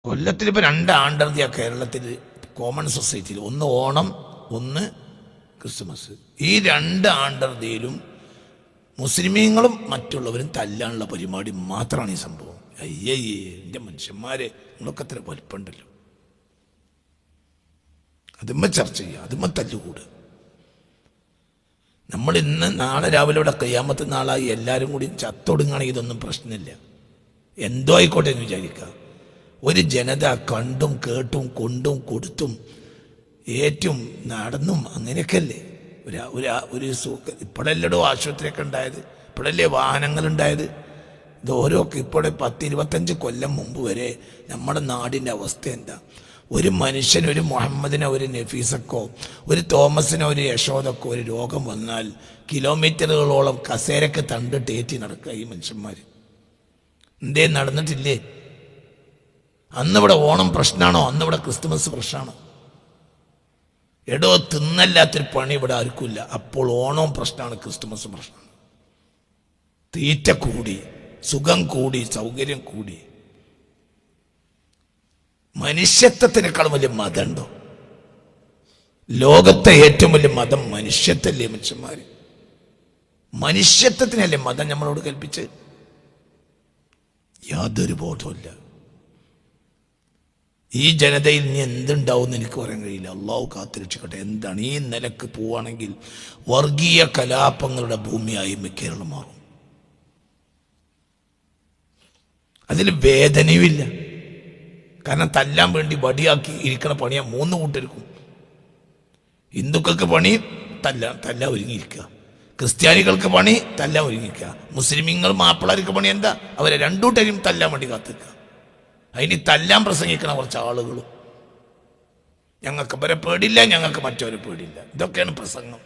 കൊല്ലത്തിലിപ്പോൾ 2 ആണ്ടർതിയാണ് കേരളത്തിൽ കോമൺ സൊസൈറ്റിയിൽ. ഒന്ന് ഓണം, ഒന്ന് ക്രിസ്മസ്. ഈ 2 ആണ്ടർതിയിലും മുസ്ലിമീങ്ങളും മറ്റുള്ളവരും തല്ലാനുള്ള പരിപാടി മാത്രമാണ് ഈ സംഭവം. അയ്യേ എൻ്റെ മനുഷ്യന്മാരെ, നിങ്ങളൊക്കെ അത്ര വലിപ്പുണ്ടല്ലോ. അതുമ്മ ചർച്ച ചെയ്യുക, അതുമ്മ തല്ലുകൂട്. നമ്മൾ ഇന്ന് നാളെ രാവിലെ ഇവിടെ ഖിയാമത്ത് നാളായി എല്ലാവരും കൂടി ചത്തൊടുങ്ങാണെങ്കിൽ ഇതൊന്നും പ്രശ്നമില്ല. എന്തോ ആയിക്കോട്ടെ എന്ന് വിചാരിക്കുക. ഒരു ജനത കണ്ടും കേട്ടും കൊണ്ടും കൊടുത്തും ഏറ്റും നടന്നും അങ്ങനെയൊക്കെ അല്ലേ ഒരു ഇപ്പോഴല്ലടോ ആശുപത്രിയൊക്കെ ഉണ്ടായത്, ഇപ്പോഴല്ലേ വാഹനങ്ങളുണ്ടായത്. ഇത് ഓരോ ഇപ്പോഴെ 10-25 കൊല്ലം മുമ്പ് വരെ നമ്മുടെ നാടിൻ്റെ അവസ്ഥ എന്താ? ഒരു മനുഷ്യന്, ഒരു മുഹമ്മദിനോ ഒരു നഫീസക്കോ ഒരു തോമസിനോ ഒരു യശോദക്കോ ഒരു രോഗം വന്നാൽ കിലോമീറ്ററുകളോളം കസേരക്ക് തണ്ടിട്ട് ഏറ്റി നടക്കുക ഈ മനുഷ്യന്മാർ. എന്തേ നടന്നിട്ടില്ലേ? അന്നിവിടെ ഓണം പ്രശ്നമാണോ? അന്നിവിടെ ക്രിസ്തുമസ് പ്രശ്നമാണോ? എടോ, തിന്നല്ലാത്തൊരു പണി ഇവിടെ ആർക്കുമില്ല. അപ്പോൾ ഓണവും പ്രശ്നമാണ്, ക്രിസ്തുമസും പ്രശ്നമാണ്. തീറ്റ കൂടി, സുഖം കൂടി, സൗകര്യം കൂടി. മനുഷ്യത്വത്തിനേക്കാളും വലിയ മതമുണ്ടോ? ലോകത്തെ ഏറ്റവും വലിയ മതം മനുഷ്യത്വല്ലേ? മനുഷ്യന്മാര് മനുഷ്യത്വത്തിനല്ലേ മതം നമ്മളോട് കൽപ്പിച്ച്? യാതൊരു ബോധവുമില്ല. ഈ ജനതയിൽ ഇനി എന്തുണ്ടാവും എന്ന് എനിക്ക് പറയാൻ കഴിയില്ല. അള്ളാഹു കാത്തിരക്ഷിക്കട്ടെ. എന്താണ് ഈ നിലക്ക് പോവാണെങ്കിൽ വർഗീയ കലാപങ്ങളുടെ ഭൂമിയായി കേരളം മാറും. അതിൽ വേദനയുമില്ല. കാരണം തല്ലാൻ വേണ്ടി വടിയാക്കി ഇരിക്കണ പണിയാ 3 കൂട്ടർക്കും. ഹിന്ദുക്കൾക്ക് പണി തല്ല ഒരുങ്ങിയിരിക്കുക, ക്രിസ്ത്യാനികൾക്ക് പണി തല്ലാൻ ഒരുങ്ങിയിരിക്കുക, മുസ്ലിമീങ്ങൾ മാപ്പിളർക്ക് പണി എന്താ? അവരെ 2 കൂട്ടരും തല്ലാൻ വേണ്ടി കാത്തിക്കുക. അതിന് തല്ലാൻ പ്രസംഗിക്കണ കുറച്ച് ആളുകളും ഞങ്ങൾക്ക് അവരെ പേടില്ല, ഞങ്ങൾക്ക് മറ്റവരെ പേടില്ല. ഇതൊക്കെയാണ് പ്രസംഗം.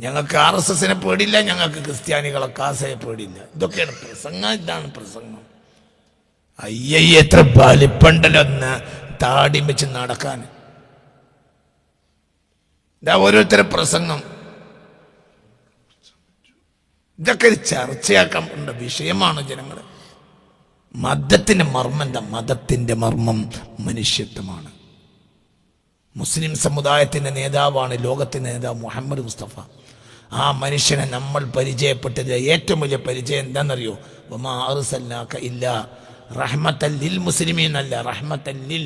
ഞങ്ങൾക്ക് RSSനെ പേടില്ല, ഞങ്ങൾക്ക് ക്രിസ്ത്യാനികളെ കാസയെ പേടില്ല. ഇതൊക്കെയാണ് പ്രസംഗം. ഇതാണ് പ്രസംഗം. അയ്യേ, എത്ര വലിപ്പുണ്ടല്ലോ എന്ന് താടി വെച്ച് നടക്കാൻ. ഇതാ ഓരോരുത്തരെ പ്രസംഗം. ഇതൊക്കെ ഒരു ചർച്ചയാക്കാൻ പറ്റുന്ന വിഷയമാണ് ജനങ്ങളെ. മതത്തിന്റെ മർമ്മം എന്താ? മതത്തിന്റെ മർമ്മം മനുഷ്യത്വമാണ്. മുസ്ലിം സമുദായത്തിന്റെ നേതാവാണ് ലോകത്തിന്റെ നേതാവ് മുഹമ്മദ് മുസ്തഫ. ആ മനുഷ്യനെ നമ്മൾ പരിചയപ്പെട്ടത് ഏറ്റവും വലിയ പരിചയം എന്താണെന്നറിയോ? വമാ അർസൽനാക ഇല്ലാ റഹ്മത്തൻ ലിൽ മുസ്ലിമീൻ അല്ല, റഹ്മത്തൻ ലിൽ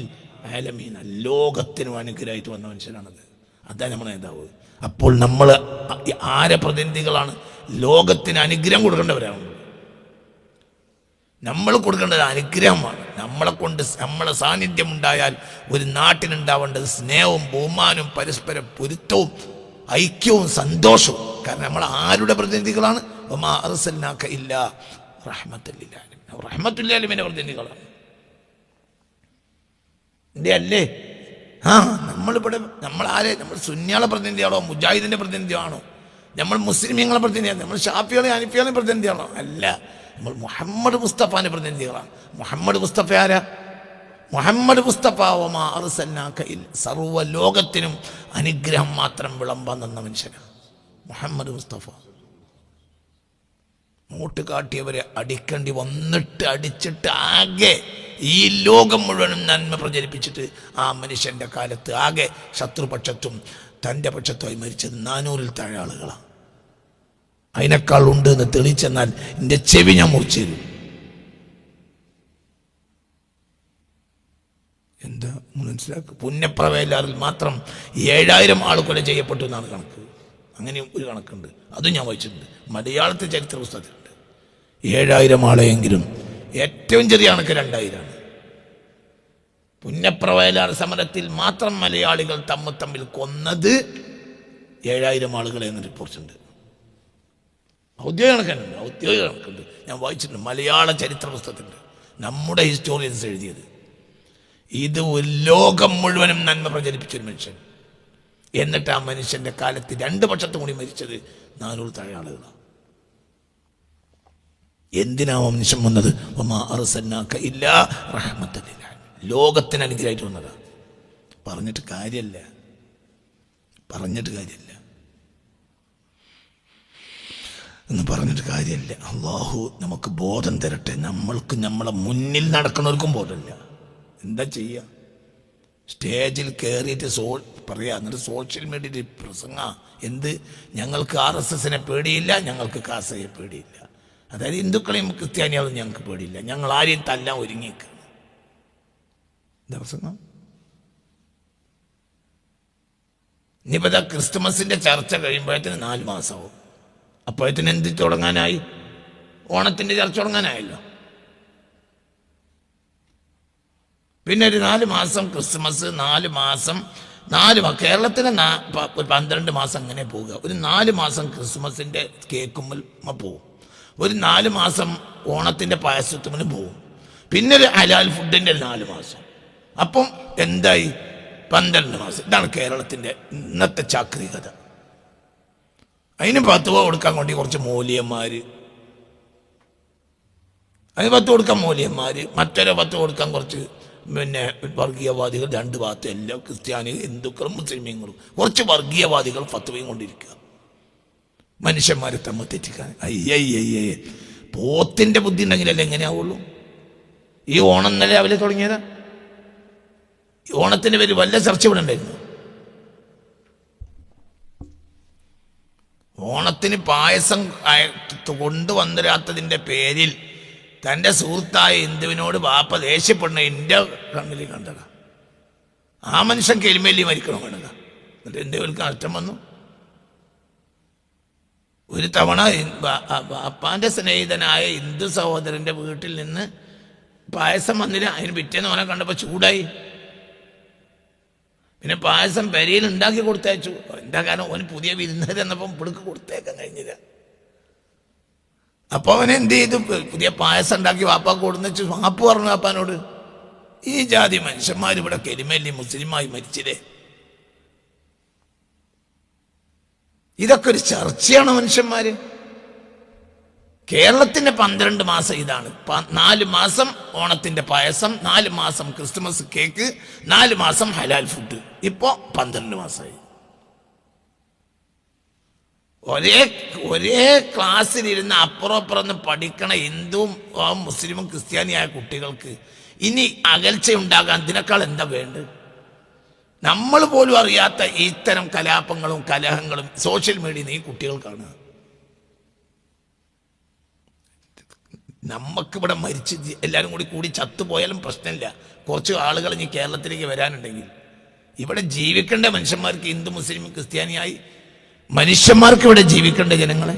ആലമീൻ. ലോകത്തിനും അനുഗ്രഹമായിട്ട് വന്ന മനുഷ്യനാണത്. അതാണ് നമ്മുടെ നേതാവ്. അപ്പോൾ നമ്മൾ ആരെ പ്രതിനിധികളാണ്? ലോകത്തിന് അനുഗ്രഹം കൊടുക്കേണ്ടവരാണ്. നമ്മൾ കൊടുക്കേണ്ടത് അനുഗ്രഹമാണ്. നമ്മളെ സാന്നിധ്യം ഉണ്ടായാൽ ഒരു നാട്ടിനുണ്ടാവേണ്ടത് സ്നേഹവും ബഹുമാനവും പരസ്പര പൊരുത്തവും ഐക്യവും സന്തോഷവും. കാരണം നമ്മൾ ആരുടെ പ്രതിനിധികളാണ്? വമാ അർസൽനാക ഇല്ലാ റഹ്മത്തൻ ലിൽ ആലമീൻ. റഹ്മത്തുൽ ആലമീന്റെ പ്രതിനിധികളാണ്. എന്തേ അല്ലേ? നമ്മളിവിടെ നമ്മൾ സുന്നികളെ പ്രതിനിധിയാണോ? മുജാഹിദിന്റെ പ്രതിനിധിയാണോ? നമ്മൾ മുസ്ലിമീങ്ങളെ പ്രതിനിധിയാണോ? നമ്മൾ ഷാഫികളെ ഹനഫികളെ പ്രതിനിധിയാണോ? അല്ല, നമ്മൾ മുഹമ്മദ് മുസ്തഫാന്റെ പ്രതിനിധികളാണ്. മുഹമ്മദ് മുസ്തഫ ആരാ? മുഹമ്മദ് മുസ്തഫ വമാ അർസൽനാക ഇല്ലാ, സർവ്വ ലോകത്തിനും അനുഗ്രഹം മാത്രം വിളമ്പാൻ തന്ന മനുഷ്യനാണ് മുഹമ്മദ് മുസ്തഫ. മൂട്ട് കാട്ടിയവരെ അടിക്കേണ്ടി വന്നിട്ട് അടിച്ചിട്ട് ആകെ ഈ ലോകം മുഴുവനും നന്മ പ്രചരിപ്പിച്ചിട്ട് ആ മനുഷ്യന്റെ കാലത്ത് ആകെ ശത്രുപക്ഷത്തും തൻ്റെ പക്ഷത്തുമായി മരിച്ചത് 400-ൽ താഴെ ആളുകളാണ്. അതിനേക്കാൾ ഉണ്ട് എന്ന് തെളിയിച്ചെന്നാൽ എൻ്റെ ചെവി ഞാൻ മുറിച്ചു തരും. എന്താ മനസ്സിലാക്കുക? പുന്നപ്രവേലാറിൽ മാത്രം 7000 ആൾ കൊല ചെയ്യപ്പെട്ടു എന്നാണ് കണക്ക്. അങ്ങനെയും ഒരു കണക്കുണ്ട്, അതും ഞാൻ വായിച്ചിട്ടുണ്ട്. മലയാളത്തെ ചരിത്ര പുസ്തകത്തിലുണ്ട്. 7000 ആളെയെങ്കിലും. ഏറ്റവും ചെറിയ കണക്ക് 2000 ആണ്. പുന്നപ്രവയലാർ സമരത്തിൽ മാത്രം മലയാളികൾ തമ്മിൽ കൊന്നത് 7000 ആളുകളെ എന്ന് റിപ്പോർട്ടുണ്ട്. ഔദ്യോഗിക കണക്കുണ്ട്, ഔദ്യോഗിക കണക്കുണ്ട്. ഞാൻ വായിച്ചിട്ടുണ്ട്, മലയാള ചരിത്ര പുസ്തകത്തിലുണ്ട്, നമ്മുടെ ഹിസ്റ്റോറിയൻസ് എഴുതിയത്. ഇത് ഒരു ലോകം മുഴുവനും നന്മ പ്രചരിപ്പിച്ചൊരു മനുഷ്യൻ. എന്നിട്ട് ആ മനുഷ്യന്റെ കാലത്ത് 2 പക്ഷത്തും കൂടി മരിച്ചത് 400-ൽ താഴെ ആളുകളാണ്. എന്തിനാ മനുഷ്യൻ വന്നത്? വമാ അർസൽനാക ഇല്ലാ റഹ്മത്തൻ ലിൽ ആലമീൻ. ലോകത്തിന് അനുഗ്രഹമായിട്ട് വന്നതാ. പറഞ്ഞിട്ട് കാര്യമില്ല. അള്ളാഹു നമുക്ക് ബോധം തരട്ടെ. നമ്മളെ മുന്നിൽ നടക്കുന്നവർക്കും ബോധമില്ല. എന്താ ചെയ്യുക? സ്റ്റേജിൽ കയറിയിട്ട് പറയാ, എന്നിട്ട് സോഷ്യൽ മീഡിയയിൽ പ്രസംഗ എന്ത്, ഞങ്ങൾക്ക് RSSനെ പേടിയില്ല, ഞങ്ങൾക്ക് കാസയെ പേടിയില്ല, അതായത് ഹിന്ദുക്കളെയും ക്രിസ്ത്യാനികളും ഞങ്ങൾക്ക് പേടിയില്ല, ഞങ്ങൾ ആരെയും തല്ലാൻ ഒരുങ്ങിയിരിക്കുകയാണ്. എന്താ പ്രസംഗം? ഇനിയിപ്പോൾ ക്രിസ്തുമസിന്റെ ചർച്ച കഴിയുമ്പോഴത്തേന് 4 മാസമാവും. അപ്പോഴത്തേന് എന്ത് തുടങ്ങാനായി? ഓണത്തിന്റെ ചർച്ച തുടങ്ങാനായല്ലോ. പിന്നെ ഒരു 4 മാസം ക്രിസ്മസ്, 4 മാസം കേരളത്തിലെ 12 മാസം അങ്ങനെ പോവുക. ഒരു 4 മാസം ക്രിസ്മസിന്റെ കേക്കുമ്പോൾ പോവും, ഒരു 4 മാസം ഓണത്തിന്റെ പായസത്തിന് പോവും, പിന്നെ ഒരു ഹലാൽ ഫുഡിന്റെ 4 മാസം. അപ്പം എന്തായി? 12 മാസം. ഇതാണ് കേരളത്തിന്റെ ഇന്നത്തെ ചാക്രികത. അതിന് 10 രൂപ കൊടുക്കാൻ വേണ്ടി കുറച്ച് മൂല്യന്മാര്, അതിന് 10 കൊടുക്കാൻ മൂല്യന്മാര്, മറ്റൊരു 10 കൊടുക്കാൻ കുറച്ച് വർഗീയവാദികൾ. 2 ഭാഗത്ത് എല്ലാം ക്രിസ്ത്യാനി, ഹിന്ദുക്കളും മുസ്ലിമീങ്ങളും കുറച്ച് വർഗീയവാദികൾ ഫത്വയും കൊണ്ടിരിക്കുക, മനുഷ്യന്മാരെ തമ്മിൽ തെറ്റിക്കാൻ. അയ്യയ്യേ, പോത്തിന്റെ ബുദ്ധി ഉണ്ടെങ്കിലല്ലേ എങ്ങനെയാവുള്ളൂ? ഈ ഓണം ഇന്നലെ രാവിലെ തുടങ്ങിയതാ. ഓണത്തിന് പേര് വല്ല ചർച്ച ഇവിടെ ഉണ്ടായിരുന്നു? ഓണത്തിന് പായസം കൊണ്ടുവന്നിരാത്തതിൻ്റെ പേരിൽ തൻ്റെ സുഹൃത്തായ ഹിന്ദുവിനോട് വാപ്പ ദേഷ്യപ്പെടുന്ന എൻ്റെ കണ്ണിൽ കണ്ടത. ആ മനുഷ്യൻ കെലിമേലി മരിക്കണം വേണ്ടത. എന്നിട്ട് ഹിന്ദുവിൽക്ക് നഷ്ടം വന്നു. ഒരു തവണ അപ്പാൻ്റെ സ്നേഹിതനായ ഹിന്ദു സഹോദരൻ്റെ വീട്ടിൽ നിന്ന് പായസം വന്നില്ല. അതിന് പിറ്റേന്ന് ഓനെ കണ്ടപ്പോൾ ചൂടായി. പിന്നെ പായസം പെരയിൽ ഉണ്ടാക്കി കൊടുത്തയച്ചു. എന്താ കാരണം? ഓന് പുതിയ വിരുന്നേര് എന്നപ്പം പിടുക്ക് കൊടുത്തേക്കാൻ കഴിഞ്ഞില്ല. അപ്പൊ അവൻ എന്ത് ചെയ്തു? പുതിയ പായസം ഉണ്ടാക്കി വാപ്പാക്ക് കൊടുന്നു. വാപ്പ് പറഞ്ഞു വാപ്പാനോട്, ഈ ജാതി മനുഷ്യന്മാർ ഇവിടെ കെലിമല്ലി മുസ്ലിമായി മരിച്ചില്ലേ? ഇതൊക്കെ ഒരു ചർച്ചയാണ് മനുഷ്യന്മാര്. കേരളത്തിന്റെ 12 മാസം ഇതാണ്. 4 മാസം ഓണത്തിന്റെ പായസം, 4 മാസം ക്രിസ്തുമസ് കേക്ക്, 4 മാസം ഹലാൽ ഫുഡ്. ഇപ്പോ 12 മാസമായി. ഒരേ ക്ലാസ്സിലിരുന്ന് അപ്പുറം പഠിക്കണ ഹിന്ദുവും മുസ്ലിമും ക്രിസ്ത്യാനിയായ കുട്ടികൾക്ക് ഇനി അകൽച്ച ഉണ്ടാകാൻ ഇതിനേക്കാൾ എന്താ വേണ്ടത്? നമ്മൾ പോലും അറിയാത്ത ഇത്തരം കലാപങ്ങളും കലഹങ്ങളും സോഷ്യൽ മീഡിയയിൽ ഈ കുട്ടികൾ കാണുക. നമുക്കിവിടെ മരിച്ച് എല്ലാവരും കൂടി ചത്തുപോയാലും പ്രശ്നമില്ല. കുറച്ച് ആളുകൾ ഇനി കേരളത്തിലേക്ക് വരാനുണ്ടെങ്കിൽ ഇവിടെ ജീവിക്കേണ്ട മനുഷ്യന്മാർക്ക്, ഹിന്ദു മുസ്ലിം ക്രിസ്ത്യാനിയായി മനുഷ്യന്മാർക്ക് ഇവിടെ ജീവിക്കേണ്ട ജനങ്ങളെ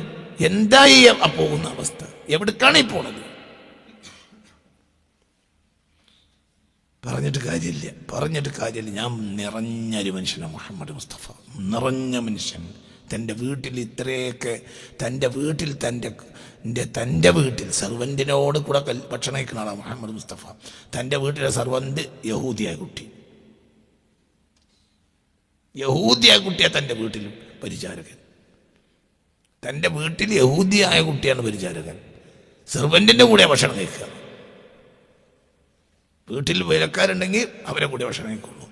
എന്തായി പോകുന്ന അവസ്ഥ? എവിടേക്കാണ് ഈ പോണത്? പറഞ്ഞിട്ട് കാര്യമില്ല. ഞാൻ നിറഞ്ഞൊരു മനുഷ്യനാണ് മുഹമ്മദ് മുസ്തഫ. നിറഞ്ഞ മനുഷ്യൻ. തൻ്റെ വീട്ടിൽ ഇത്രയൊക്കെ, തൻ്റെ വീട്ടിൽ സർവൻറ്റിനോട് കൂടെ ഭക്ഷണം കഴിക്കുന്ന ആളാണ് മുഹമ്മദ് മുസ്തഫ. തൻ്റെ വീട്ടിലെ സർവൻറ്റ് യഹൂദിയായ കുട്ടിയാണ് തൻ്റെ വീട്ടിൽ പരിചാരകൻ. തൻ്റെ വീട്ടിൽ യഹൂദിയായ കുട്ടിയാണ് പരിചാരകൻ. സെർവൻറ്റിൻ്റെ കൂടെ ഭക്ഷണം കഴിക്കുക. വീട്ടിൽ വേലക്കാരുണ്ടെങ്കിൽ അവരെ കൂടെ ഭക്ഷണം കഴിക്കുള്ളൂ,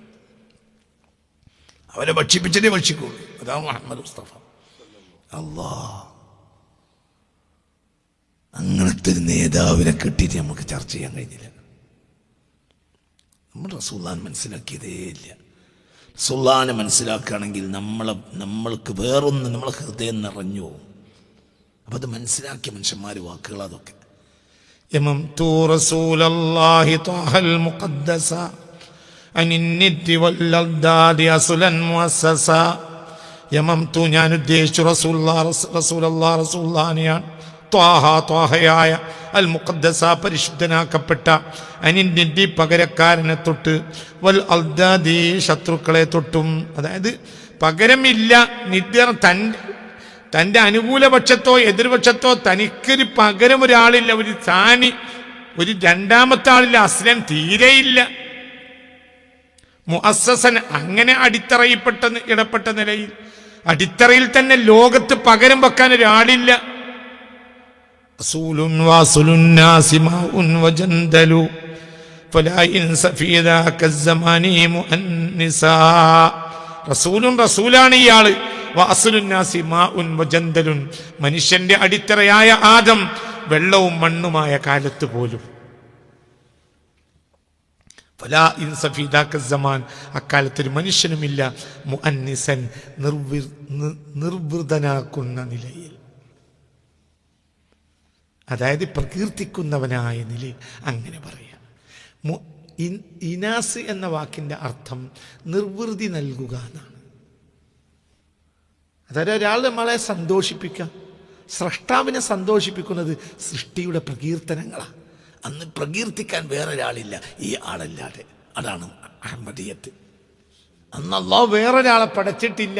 അവരെ ഭക്ഷിപ്പിച്ചതേ ഭക്ഷിക്കുള്ളൂ. അതാണ് മുഹമ്മദ് മുസ്തഫ. അല്ലാഹ്, അങ്ങനത്തെ ഒരു നേതാവിനെ കിട്ടിയിട്ട് നമുക്ക് ചർച്ച ചെയ്യാൻ കഴിഞ്ഞില്ല. നമ്മൾ റസൂലുള്ളാഹിനെ മനസ്സിലാക്കിയതേ ഇല്ല. റസൂലുള്ളാഹിനെ മനസ്സിലാക്കുകയാണെങ്കിൽ നമ്മൾക്ക് വേറൊന്ന് നമ്മളെ ഹൃദയം നിറഞ്ഞു പോകും. അപ്പം അത് മനസ്സിലാക്കിയ മനുഷ്യന്മാർ വാക്കുകൾ അതൊക്കെ. യമംതു റസൂലല്ലാഹി ത്വഹൽ മുഖദ്ദസ അനിന്നിദ്ദി വല്ലദ്ദാദി അസ്ലൻ മുഅസ്സസ. യമംതു, ഞാൻ ഉദ്ദേശിച്ചു റസൂലുള്ളാഹിനെയാണ്. ത്വാഹയായ അൽ മുഖദ്ദസ, പരിശുദ്ധനാക്കപ്പെട്ട, അനിന്നിദ്ദി, പകരക്കാരനെ തൊട്ട്, വൽ അൽദാദി, ശത്രുക്കളെ തൊട്ടും. അതായത് പകരമില്ല, നിദ്ര, തൻ്റെ അനുകൂല പക്ഷത്തോ എതിർപക്ഷത്തോ തനിക്കൊരു പകരം ഒരാളില്ല, ഒരു സാനി, ഒരു രണ്ടാമത്തെ ആളില്ല, അസ്ലൻ തീരെയില്ല. മുഅസ്സസൻ, അങ്ങനെ ഇടപെട്ട നിലയിൽ, അടിത്തറയിൽ തന്നെ ലോകത്ത് പകരം വെക്കാൻ ഒരാളില്ല. റസൂലുൻ വാസുലുൻ നാസിമാഉൻ വജന്ദലു ഫലാ ഇൻസ ഫീ ദാക الزമാനി മുഅന്നിസാ. റസൂലാണ് ഇയാള്. വാസുലുൻ നാസിമാഉൻ വജന്ദലുൻ, മനുഷ്യന്റെ അടിത്തറയായ ആദം വെള്ളവും മണ്ണുമായ കാലത്ത് പോലും. ഫലാ ഇൻസ ഫീ ദാക സമാൻ, അക്കാലത്തൊരു മനുഷ്യനുമില്ല മുഅന്നിസൻ നിർവൃതനാക്കുന്ന നിലയിൽ, അതായത് പ്രകീർത്തിക്കുന്നവനായ നിലയിൽ. അങ്ങനെ പറയാം. ഇനാസ് എന്ന വാക്കിൻ്റെ അർത്ഥം നിർവൃതി നൽകുക എന്നാണ്. അതായത് ഒരാൾ നമ്മളെ സന്തോഷിപ്പിക്കുക. സ്രഷ്ടാവിനെ സന്തോഷിപ്പിക്കുന്നത് സൃഷ്ടിയുടെ പ്രകീർത്തനങ്ങളാണ്. അന്ന് പ്രകീർത്തിക്കാൻ വേറൊരാളില്ല ഈ ആളല്ലാതെ. അതാണ് അഹമ്മദിയത്ത്. അന്ന് അല്ലാഹു വേറൊരാളെ പടച്ചിട്ടില്ല.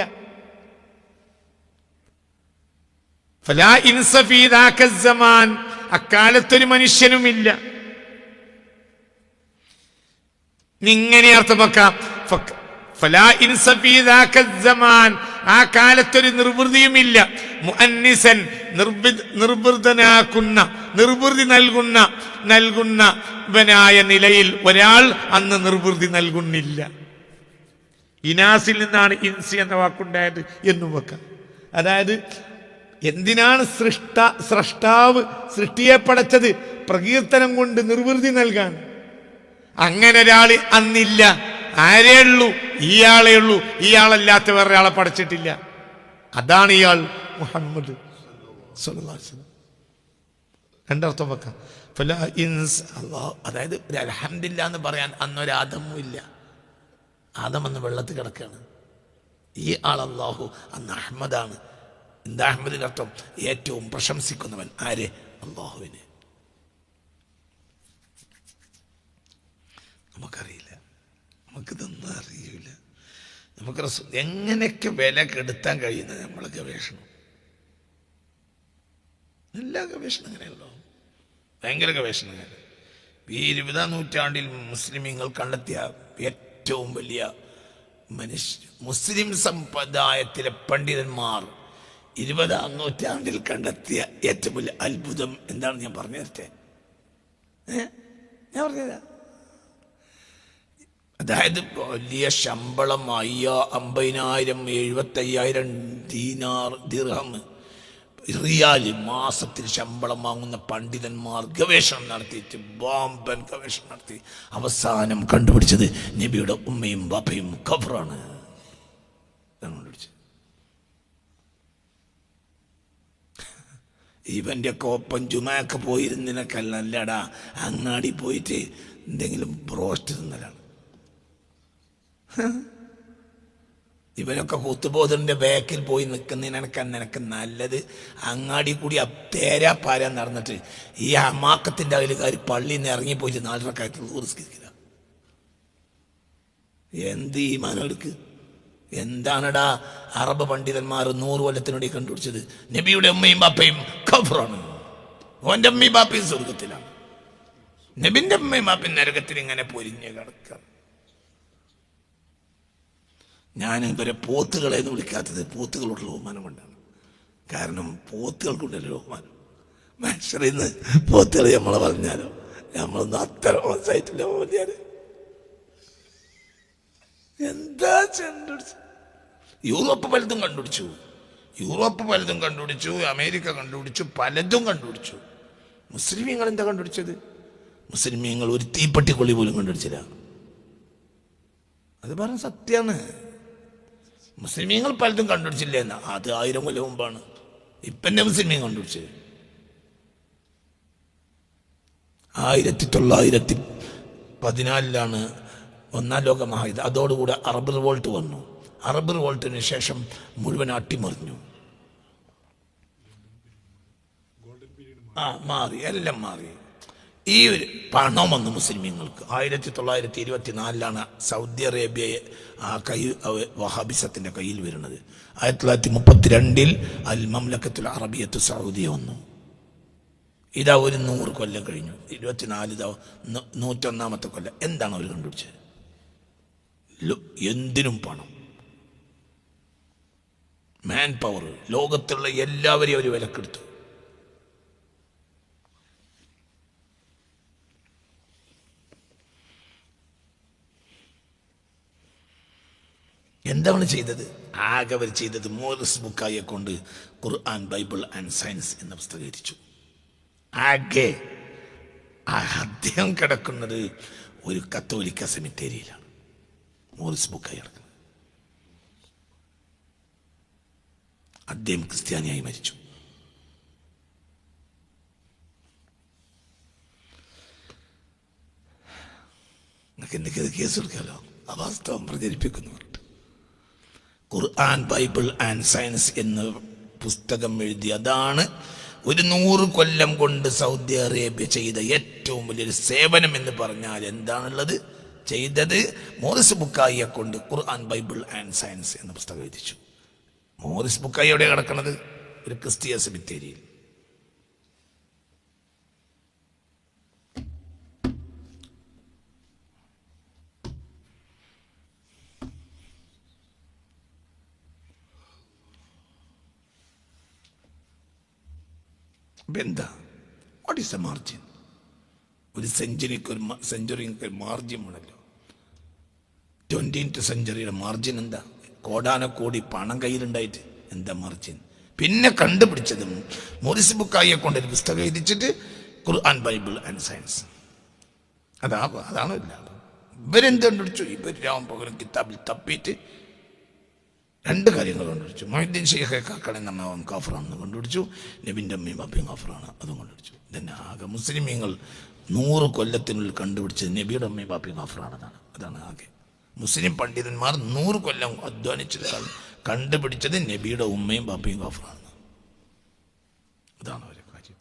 ഫലാ ഇൻസ ഫീ ദാക സമാൻ, അക്കാലത്തൊരു മനുഷ്യനുമില്ല. ഇങ്ങനെ അർത്ഥമാക്കാം. ഫലാ ഇൻസ ഫീ ദാക സമാൻ, ആ കാലത്തൊരു നിർവൃതിയുമില്ല. മുഅന്നിസൻ നിർവൃതനാക്കുന്ന, നിർവൃതി നൽകുന്നവനായ നിലയിൽ ഒരാൾ അന്ന് നിർവൃതി നൽകുന്നില്ല. ഇനാസിൽ നിന്നാണ് ഇൻസി എന്ന വാക്കുണ്ടായത് എന്നും വെക്കാം. അതായത് എന്തിനാണ് സ്രഷ്ടാവ് സൃഷ്ടിയെ പടച്ചത്? പ്രകീർത്തനം കൊണ്ട് നിർവൃതി നൽകാൻ. അങ്ങനെ ഒരാൾ അന്നില്ല. ആരേ ഉള്ളൂ? ഇയാളേ ഉള്ളൂ. ഇയാളല്ലാത്ത വേറൊരാളെ പടച്ചിട്ടില്ല. അതാണ് ഇയാൾ മുഹമ്മദ് സ്വല്ലല്ലാഹു അലൈഹി വസല്ലം. രണ്ടർത്ഥം വെക്കാം. അതായത് അൽഹംദുലില്ലാ എന്ന് പറയാൻ അന്നൊരാദമും ഇല്ല. ആദം അന്ന് വെള്ളത്തിൽ കിടക്കുകയാണ്. ഈ ആൾ അല്ലാഹു അന്ന് അഹമ്മദാണ്. എന്താ അഹമ്മദിന്റെ അർത്ഥം? ഏറ്റവും പ്രശംസിക്കുന്നവൻ. ആരെ? അല്ലാഹുവിനെ. നമുക്കറിയില്ല, നമുക്കിതൊന്നും അറിയില്ല. നമുക്ക് എങ്ങനെയൊക്കെ വില കെടുത്താൻ കഴിയുന്നത് നമ്മളെ ഗവേഷണം. എല്ലാ ഗവേഷണം അങ്ങനെയല്ലോ, ഭയങ്കര ഗവേഷണങ്ങൾ. ഈ 20-ാം നൂറ്റാണ്ടിൽ മുസ്ലിമീങ്ങൾ കണ്ടെത്തിയ ഏറ്റവും വലിയ മുസ്ലിം സമ്പ്രദായത്തിലെ പണ്ഡിതന്മാർ 20-ാം നൂറ്റാണ്ടിൽ കണ്ടെത്തിയ ഏറ്റവും വലിയ അത്ഭുതം എന്താണ്? ഞാൻ പറഞ്ഞു തരട്ടെ. ഞാൻ പറഞ്ഞുതരാം. അതായത് വലിയ ശമ്പളം 50,000 75,000 ദീനാർ ദിർഹം റിയാൽ മാസത്തിൽ ശമ്പളം വാങ്ങുന്ന പണ്ഡിതന്മാർ ഗവേഷണം നടത്തിയിട്ട് ബോംബൻ ഗവേഷണം നടത്തി അവസാനം കണ്ടുപിടിച്ചത് നബിയുടെ ഉമ്മയും ബാപ്പയും ഖബറാണ്. ഇവൻ്റെ ഒക്കെ ഒപ്പം ജുമാക്ക് പോയിരുന്നതിനൊക്കെല്ലടാ അങ്ങാടി പോയിട്ട് എന്തെങ്കിലും ബ്രോസ്റ്റ് തിന്നലാണ്. ഇവനൊക്കെ കുത്തുബോധന്റെ ബാക്കിൽ പോയി നിനക്ക് നല്ലത് അങ്ങാടി കൂടി തേരാപ്പാര നടന്നിട്ട് ഈ അമാക്കത്തിൻ്റെ അയലുകാർ പള്ളിയിൽ നിന്ന് ഇറങ്ങിപ്പോയിട്ട് 4 റക്അത്ത് നിസ്കരിക്കുക. എന്ത് ഈ മാനവർക്ക്? എന്താണടാ അറബ് പണ്ഡിതന്മാർ 100 കൊല്ലത്തിനോട് കണ്ടുപിടിച്ചത്? നബിയുടെ ഉമ്മയും ബാപ്പയും ഖബറാണ്. ഓൻ്റെ ഉമ്മയും ബാപ്പയും സ്വർഗത്തിലാണ്. നബിന്റെ ഉമ്മയും ബാപ്പയും നരകത്തിൽ ഇങ്ങനെ പൊരിഞ്ഞ് കിടക്കുക. ഞാൻ ഇവരെ പോത്തുകളെ എന്ന് വിളിക്കാത്തത് പോത്തുകളോടുള്ള ബഹുമാനം കൊണ്ടാണ്. കാരണം പോത്തുകൾക്കുണ്ടല്ലോ ബഹുമാനം. മനുഷ്യരിൽ നിന്ന് പോത്തുകൾ നമ്മളെ പറഞ്ഞാലോ നമ്മളൊന്നും അത്ര മോശമായിട്ടില്ല. എന്താ കണ്ടുപിടിച്ചു? യൂറോപ്പ് പലതും കണ്ടുപിടിച്ചു, അമേരിക്ക കണ്ടുപിടിച്ചു, പലതും കണ്ടുപിടിച്ചു. മുസ്ലിമീങ്ങൾ എന്താ കണ്ടുപിടിച്ചത്? മുസ്ലിമീങ്ങൾ ഒരു തീപ്പെട്ടിക്കൊള്ളി പോലും കണ്ടുപിടിച്ചില്ല. അത് പറഞ്ഞ സത്യമാണ്. മുസ്ലിമീങ്ങൾ പലതും കണ്ടുപിടിച്ചില്ല എന്നാ. അത് 1000 കൊല്ലം മുമ്പാണ്. ഇപ്പന്നെ മുസ്ലിമീങ്ങൾ കണ്ടുപിടിച്ചത് 1914 ഒന്നാം ലോക മഹായുദ്ധം. അതോടുകൂടെ അറബ് റിവോൾട്ട് വന്നു. അറബ് റിവോൾട്ടിന് ശേഷം മുഴുവൻ അട്ടിമറിഞ്ഞു. മാറി, എല്ലാം മാറി. ഈ ഒരു പണം വന്നു മുസ്ലിമീങ്ങൾക്ക്. 1924 സൗദി അറേബ്യയെ വഹാബിസത്തിന്റെ കയ്യിൽ വരുന്നത്. 1932 അൽ മംലക്കത്തുൽ അറബിയത്തു സൗദിയ വന്നു. ഇതാ ഒരു 100 കൊല്ലം കഴിഞ്ഞു. 24 ഇതാ 101ാമത്തെ കൊല്ലം. എന്താണ് അവർ കണ്ടുപിടിച്ചത്? എന്തിനും പണം, മാൻ പവർ. ലോകത്തുള്ള എല്ലാവരെയും അവർ വിലക്കെടുത്തു. എന്താണ് ചെയ്തത്? ആകെ അവർ ചെയ്തത് മോറിസ് ബുക്കായെ കൊണ്ട് ഖുർആൻ, ബൈബിൾ ആൻഡ് സയൻസ് എന്ന പുസ്തകം രചിച്ചു. ആകെ അദ്ദേഹം കിടക്കുന്നത് ഒരു കത്തോലിക്ക സെമിത്തേരിയിലാണ് മോറിസ് ബുക്കായി കിടക്കുന്നത്. അദ്ദേഹം ക്രിസ്ത്യാനിയായി മരിച്ചു. നിങ്ങൾക്ക് എന്തൊക്കെ കേസ് കൊടുക്കാമല്ലോ, അവാസ്തവം പ്രചരിപ്പിക്കുന്നവർ. ഖുർആൻ ബൈബിൾ ആൻഡ് സയൻസ് എന്ന പുസ്തകം എഴുതി, അതാണ് 100 കൊല്ലം കൊണ്ട് സൗദി അറേബ്യ ചെയ്ത ഏറ്റവും വലിയൊരു സേവനം എന്ന് പറഞ്ഞാൽ എന്താണുള്ളത്? ചെയ്തത് മോറിസ് ബുക്കായിയെ കൊണ്ട് ഖുർആൻ ബൈബിൾ ആൻഡ് സയൻസ് എന്ന പുസ്തകം എഴുതിച്ചു. മോറിസ് ബുക്കായി എവിടെ കിടക്കുന്നത്? ഒരു ക്രിസ്തീയ സെമിത്തേരിയിൽ. എന്താ വാട്ട് ഈസ് എ മാർജിൻ? ഒരു സെഞ്ചുറിക്ക് മാർജിൻ ആണല്ലോ. 20th സെഞ്ചുറിയുടെ മാർജിൻ എന്താ? കോടാനക്കോടി പണം കയ്യിലുണ്ടായിട്ട് എന്താ മാർജിൻ? പിന്നെ കണ്ടുപിടിച്ചതും മോറിസ് ബുക്കായിയെ കൊണ്ട് ഒരു പുസ്തകം എഴുതിച്ചിട്ട് ഖുർആൻ ബൈബിൾ ആൻഡ് സയൻസ്. അതാണ് ലാഭം. ഇവരെന്ത് കണ്ടുപിടിച്ചു? ഇവർ രാവും പകരം കിതാബിൽ തപ്പിയിട്ട് 2 കാര്യങ്ങൾ കണ്ടുപിടിച്ചു. മൊഹീദ്ദീൻ ഷെയ്ഖെ കാക്കണെ നമ്മ കാഫറാണെന്ന് കണ്ടുപിടിച്ചു. നബിൻ്റെ അമ്മയും ബാപ്പയും കാഫറാണ്, അതും കണ്ടുപിടിച്ചു. ഇതന്നെ ആകെ മുസ്ലിമീങ്ങൾ 100 കൊല്ലത്തിനുള്ളിൽ കണ്ടുപിടിച്ചത് നബിയുടെ അമ്മയും ബാപ്പയും കാഫറാണെന്നാണ്. അതാണ് ആകെ മുസ്ലിം പണ്ഡിതന്മാർ 100 കൊല്ലം അധ്വാനിച്ചത് കണ്ടുപിടിച്ചത് നബിയുടെ ഉമ്മയും ബാപ്പയും കാഫറാണ്. അതാണ് അവരെ കാര്യം.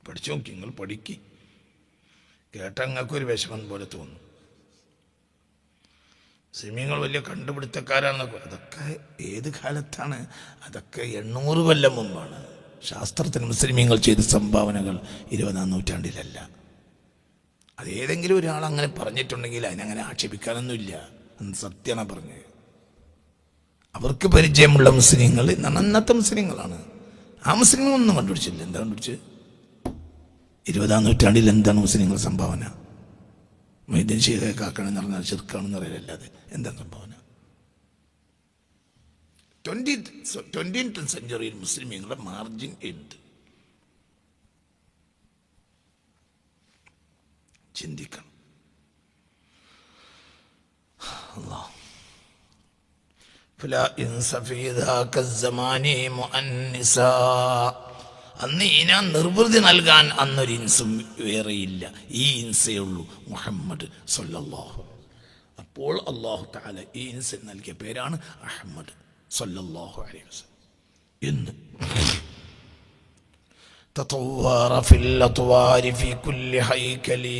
പഠിച്ചു നോക്കി, നിങ്ങൾ പഠിക്ക്. കേട്ട നിങ്ങൾക്കൊരു വിഷമം പോലെ തോന്നും. മുസ്ലിമീങ്ങൾ വലിയ കണ്ടുപിടുത്തക്കാരാണെന്നൊക്കെ, അതൊക്കെ ഏത് കാലത്താണ്? അതൊക്കെ 800 കൊല്ലം മുമ്പാണ്. ശാസ്ത്രത്തിന് മുസ്ലിമീങ്ങൾ ചെയ്ത സംഭാവനകൾ 20ാം നൂറ്റാണ്ടിലല്ല. അതേതെങ്കിലും ഒരാൾ അങ്ങനെ പറഞ്ഞിട്ടുണ്ടെങ്കിൽ അതിനങ്ങനെ ആക്ഷേപിക്കാനൊന്നുമില്ല. അന്ന് സത്യമാണ് പറഞ്ഞത്. അവർക്ക് പരിചയമുള്ള മുസ്ലിങ്ങൾ അന്നത്തെ മുസ്ലിങ്ങളാണ്. ആ മുസ്ലിങ്ങളൊന്നും കണ്ടുപിടിച്ചില്ല. എന്താ കണ്ടുപിടിച്ച്? 20ാം നൂറ്റാണ്ടിൽ എന്താണ് മുസ്ലിങ്ങൾ സംഭാവന? മൊഹീദ്ദീൻ ഷെയ്ഖെ കാക്കണെന്ന് പറഞ്ഞാൽ ചെറുക്കാണെന്ന് പറയലല്ലാതെ എന്താ സംഭാവന? 20th സെഞ്ചുറിയിൽ മുസ്ലിമീങ്ങളുടെ മാർജിൻ എന്ത്? ചിന്തിക്കണം. അന്ന് ഇനാ നിർവൃതി നൽകാൻ അന്നൊരു ഇൻസും വേറെയില്ല. ഈ ഇൻസേ ഉള്ളൂ, മുഹമ്മദ് സല്ലല്ലാഹു. അപ്പോൾ അല്ലാഹു തആല ഈ ഇൻസിന് നൽകിയ പേരാണ് അഹ്മദ് സല്ലല്ലാഹു അലൈഹി വസല്ലം എന്ന്. തതവ്വറ ഫിൽ അത്വാരി ഫി കുല്ലി ഹൈകലി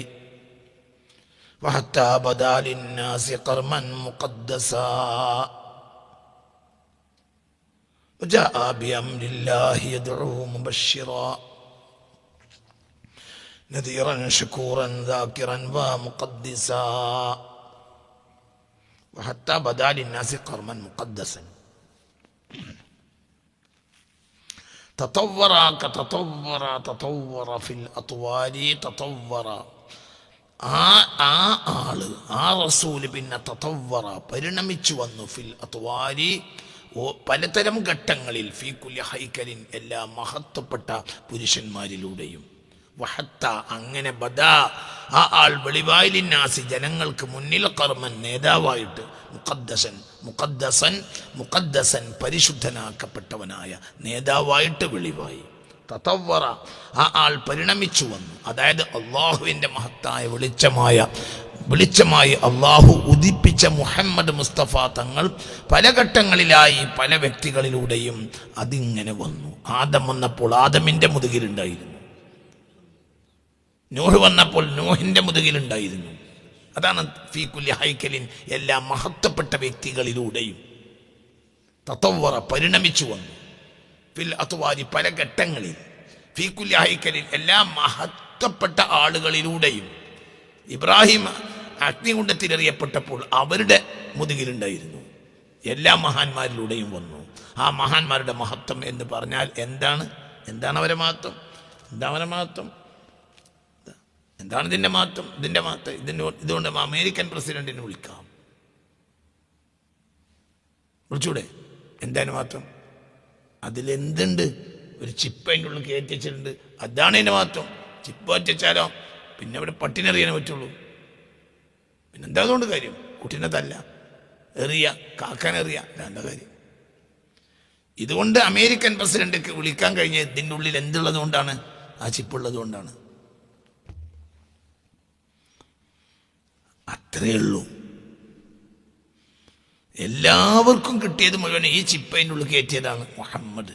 വഹത്താ ബദാ ലിന്നാസി ഖർമൻ മുഖദ്ദസാ وجاء بأمر الله يدعو مبشرا نذيرا شكورا ذاكرا ومقدسا وحتى بدا للناس قرما مقدسا تطور في الأطوار تطور ആ റസൂല് പിന്നെ തതവ്വറ പരിണമിച്ചു വന്നു ഫിൽ അത്വാരി പലതരം ഘട്ടങ്ങളിൽ ഫീ കുല്ലി ഹൈക്കലിൻ എല്ലാ മഹത്വപ്പെട്ട പുരുഷന്മാരിലൂടെയും വഹത്ത അങ്ങനെ ബദാ ആ ആൾ വെളിവായിലിന്നാസി ജനങ്ങൾക്ക് മുന്നിൽ കർമ്മൻ നേതാവായിട്ട് മുഖദ്ദസൻ പരിശുദ്ധനാക്കപ്പെട്ടവനായ നേതാവായിട്ട് വെളിവായി. തതവ്വറ ആ ആൾ പരിണമിച്ചു വന്നു. അതായത് അള്ളാഹുവിൻ്റെ മഹത്തായ വെളിച്ചമായി അള്ളാഹു ഉദിപ്പിച്ച മുഹമ്മദ് മുസ്തഫ തങ്ങൾ പല ഘട്ടങ്ങളിലായി പല വ്യക്തികളിലൂടെയും അതിങ്ങനെ വന്നു. ആദം വന്നപ്പോൾ ആദമിൻ്റെ മുതുകിലുണ്ടായിരുന്നു, നൂഹ് വന്നപ്പോൾ നൂഹിൻ്റെ മുതുകിലുണ്ടായിരുന്നു. അതാണ് ഫീ കുല്ലി ഹൈക്കലിൻ എല്ലാ മഹത്വപ്പെട്ട വ്യക്തികളിലൂടെയും തതവ്വറ പരിണമിച്ചു വന്നു. ഫിൽ അത്വാരി പല ഘട്ടങ്ങളിൽ, ഫീ കുല്ലി ഹൈക്കലിൻ എല്ലാ മഹത്വപ്പെട്ട ആളുകളിലൂടെയും. ഇബ്രാഹിം അഗ്നികുണ്ഡത്തിലെറിയപ്പെട്ടപ്പോൾ അവരുടെ മുതുകിലുണ്ടായിരുന്നു. എല്ലാ മഹാന്മാരിലൂടെയും വന്നു. ആ മഹാന്മാരുടെ മഹത്വം എന്ന് പറഞ്ഞാൽ എന്താണ് അവരെ മഹത്വം? എന്താണ് ഇതിൻ്റെ മഹത്വം? ഇതുകൊണ്ട് അമേരിക്കൻ പ്രസിഡന്റിനെ വിളിച്ചൂടെ? എന്താണ് മഹത്വം? അതിലെന്തുണ്ട്? ഒരു ചിപ്പ് അതിൻ്റെ ഉള്ളിൽ കയറ്റി വെച്ചിട്ടുണ്ട്. അതാണ് അതിൻ്റെ മഹത്വം. ചിപ്പ് വച്ചാലോ പിന്നെ അവിടെ പട്ടിനെറിയാനേ പറ്റുള്ളൂ. പിന്നെന്താ അതുകൊണ്ട് കാര്യം? കുട്ടീനെ തല്ല, എറിയ, കാക്കാനെറിയ, എന്താ കാര്യം? ഇതുകൊണ്ട് അമേരിക്കൻ പ്രസിഡന്റ് വിളിക്കാൻ കഴിഞ്ഞ ഇതിൻ്റെ ഉള്ളിൽ എന്തുള്ളത് കൊണ്ടാണ്? ആ ചിപ്പുള്ളത് കൊണ്ടാണ്. അത്രയേ ഉള്ളൂ. എല്ലാവർക്കും കിട്ടിയത് മുഴുവൻ ഈ ചിപ്പതിൻ്റെ ഉള്ളിൽ കയറ്റിയതാണ് മുഹമ്മദ്.